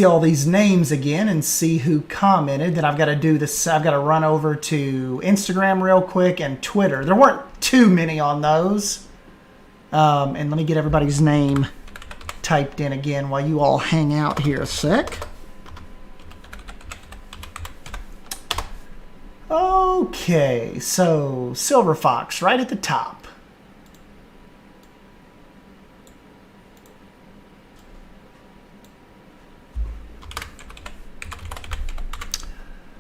all these names again and see who commented. Then I've got to do this. I've got to run over to Instagram real quick and Twitter. There weren't too many on those. And let me get everybody's name typed in again while you all hang out here a sec. Okay, so Silver Fox right at the top.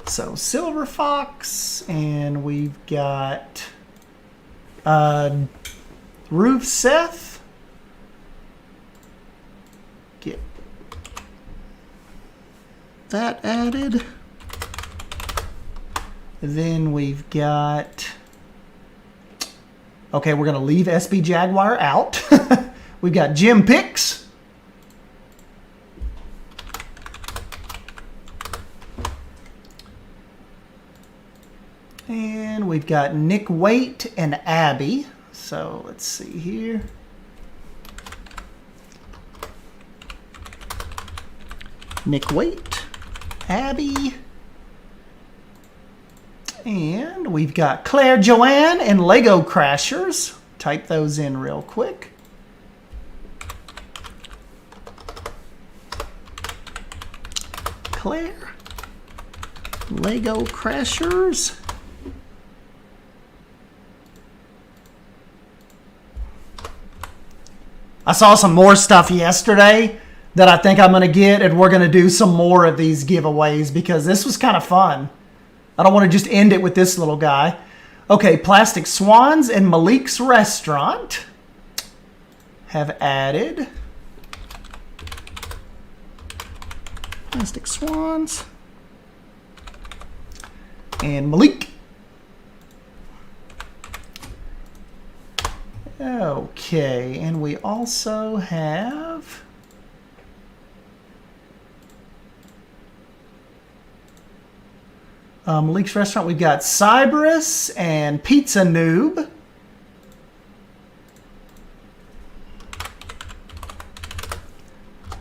So Silver Fox, and we've got Roof Seth. Get that added. Then we've got, okay, we're going to leave SB Jaguar out. We've got Jim Picks. And we've got Nick Waite and Abby. So let's see here. Nick Waite, Abby. And we've got Claire Joanne and Lego Crashers. Type those in real quick. Claire, Lego Crashers. I saw some more stuff yesterday that I think I'm going to get, and we're going to do some more of these giveaways because this was kind of fun. I don't want to just end it with this little guy. Okay, Plastic Swans and Malik's Restaurant have added Plastic Swans and Malik. Okay, and we also have Malik's Restaurant. We've got Cyberus and Pizza Noob.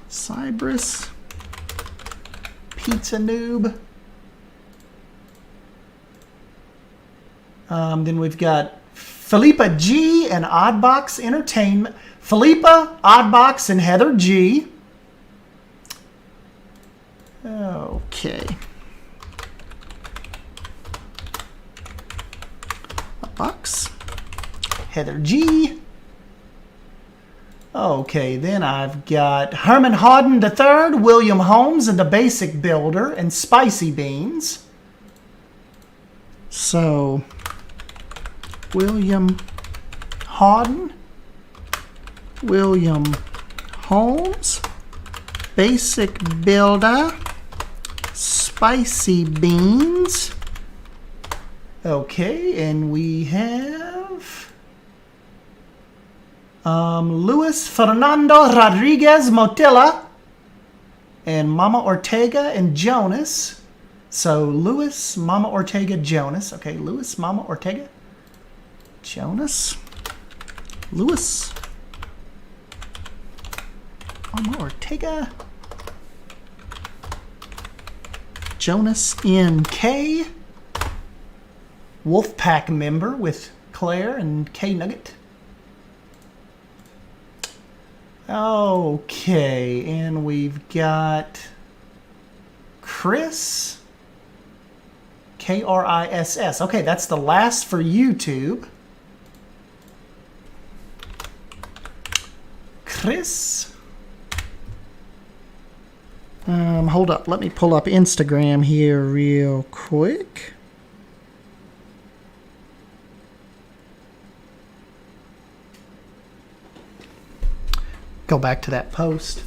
Cyberus, Pizza Noob. Then we've got Philippa G and Oddbox Entertainment. Philippa, Oddbox, and Heather G. Okay. Oddbox, Heather G. Okay, then I've got Herman Hodden III, William Holmes, and the Basic Builder, and Spicy Beans. So, William Hodden, William Holmes, Basic Builder, Spicy Beans. Okay, and we have Luis Fernando Rodriguez Motilla and Mama Ortega and Jonas. So Luis, Mama Ortega, Jonas. Okay, Luis, Mama Ortega, Jonas, Luis, Mama Ortega, Jonas NK, Wolfpack member with Claire and K Nugget. Okay, and we've got Chris, Kriss. Okay, that's the last for YouTube. Chris. Hold up. Let me pull up Instagram here real quick. Go back to that post.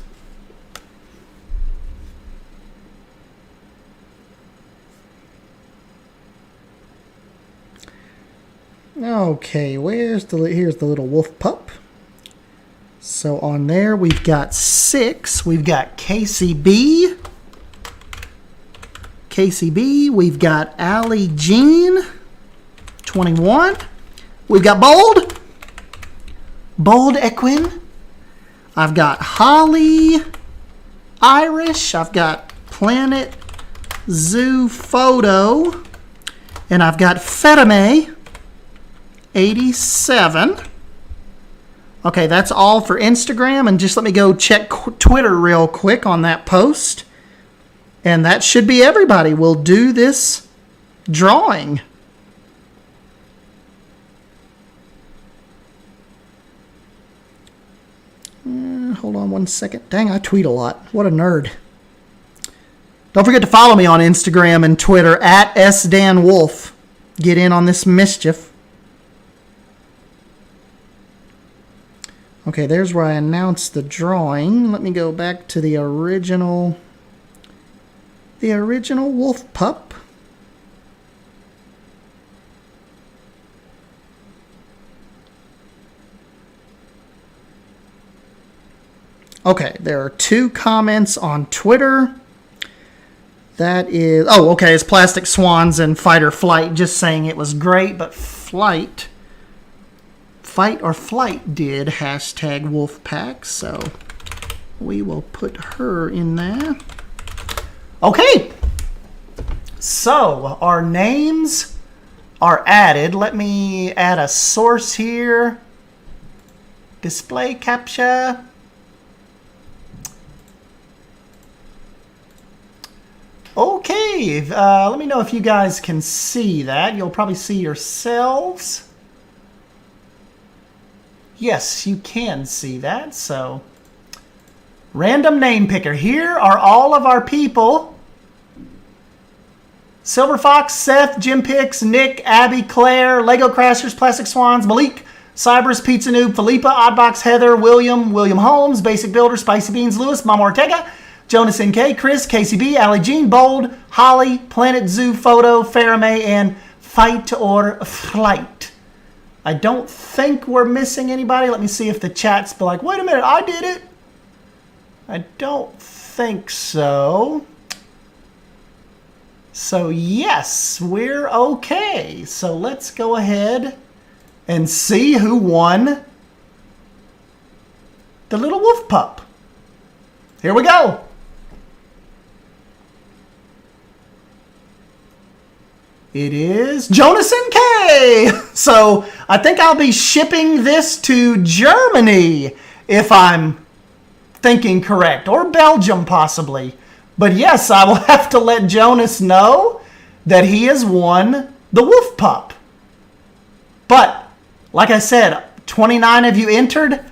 Okay, here's the little wolf pup. So on there we've got 6. We've got KCB. We've got Allie Jean, 21. We've got Bold Equin. I've got Holly Irish. I've got Planet Zoo Photo. And I've got Fetame 87. Okay, that's all for Instagram. And just let me go check Twitter real quick on that post. And that should be everybody. We'll do this drawing. Hold on one second. Dang, I tweet a lot. What a nerd. Don't forget to follow me on Instagram and Twitter at @SDanWolf. Get in on this mischief. Okay, there's where I announced the drawing. Let me go back to the original wolf pup. Okay, there are 2 comments on Twitter. That is, it's Plastic Swans and Fight or Flight just saying it was great, but Fight or Flight did hashtag Wolfpack, so we will put her in there. Okay, so our names are added. Let me add a source here. Display capture. Okay, let me know if you guys can see that. You'll probably see yourselves. Yes, you can see that. So, random name picker. Here are all of our people. Silver Fox, Seth, Jim Pix, Nick, Abby, Claire, Lego Crashers, Plastic Swans, Malik, Cybers, Pizza Noob, Philippa, Oddbox, Heather, William Holmes, Basic Builder, Spicy Beans, Lewis, Mama Ortega, Jonas NK, Chris, KCB, Ali Jean, Bold, Holly, Planet Zoo, Photo, Faramay, and Fight or Flight. I don't think we're missing anybody. Let me see if the chat's be like, wait a minute, I did it. I don't think so. So yes, we're okay. So let's go ahead and see who won the little wolf pup. Here we go. It is Jonas and K. So I think I'll be shipping this to Germany if I'm thinking correct, or Belgium possibly. But yes, I will have to let Jonas know that he has won the wolf pup. But like I said, 29 of you entered.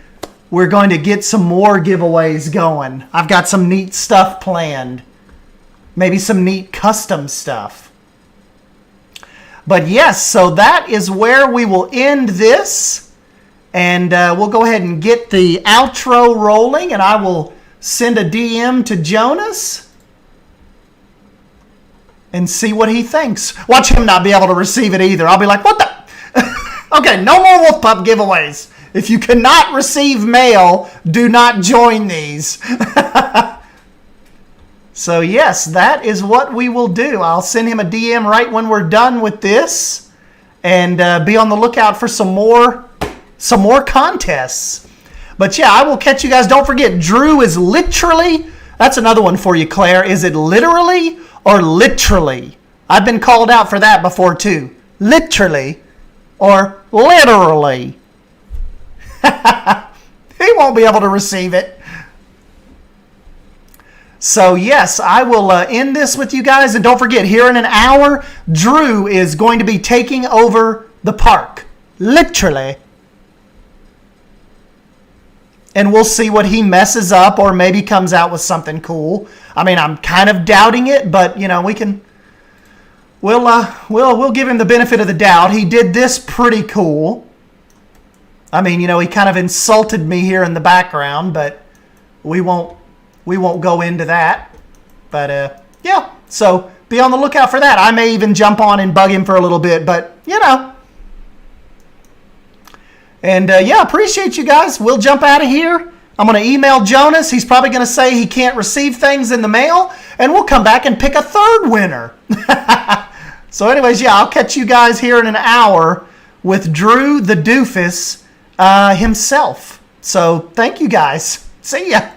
We're going to get some more giveaways going. I've got some neat stuff planned. Maybe some neat custom stuff. But yes, so that is where we will end this. And we'll go ahead and get the outro rolling. And I will send a DM to Jonas and see what he thinks. Watch him not be able to receive it either. I'll be like, what the? Okay, no more Wolf Pup giveaways. If you cannot receive mail, do not join these. So yes, that is what we will do. I'll send him a DM right when we're done with this, and be on the lookout for some more contests. But yeah, I will catch you guys. Don't forget, Drew is literally. That's another one for you, Claire. Is it literally or literally? I've been called out for that before too. Literally or literally. He won't be able to receive it. So yes, I will end this with you guys. And don't forget, here in an hour, Drew is going to be taking over the park. Literally. And we'll see what he messes up, or maybe comes out with something cool. I mean, I'm kind of doubting it, but you know, we'll give him the benefit of the doubt. He did this pretty cool. I mean, you know, he kind of insulted me here in the background, but we won't go into that. But yeah, so be on the lookout for that. I may even jump on and bug him for a little bit, but you know. And yeah, appreciate you guys. We'll jump out of here. I'm going to email Jonas. He's probably going to say he can't receive things in the mail, and we'll come back and pick a third winner. So anyways, yeah, I'll catch you guys here in an hour with Drew the Doofus himself. So thank you guys. See ya.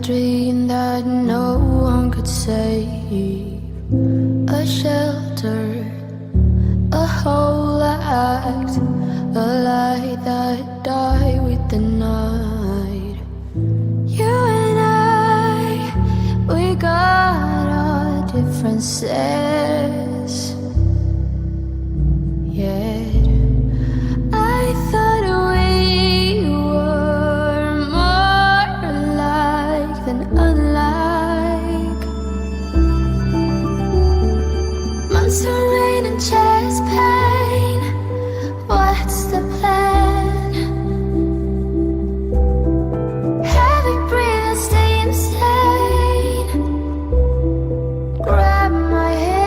dream that no one could save. A shelter, a whole act, a light that died with the night. You and I, we got our differences. Yet I thought we were more alike than unlike. Months of rain and chest pain. What's the plan? Heavy breathing, stay insane. Grab my hand.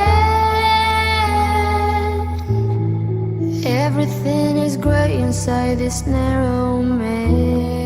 Everything is great inside this narrow man.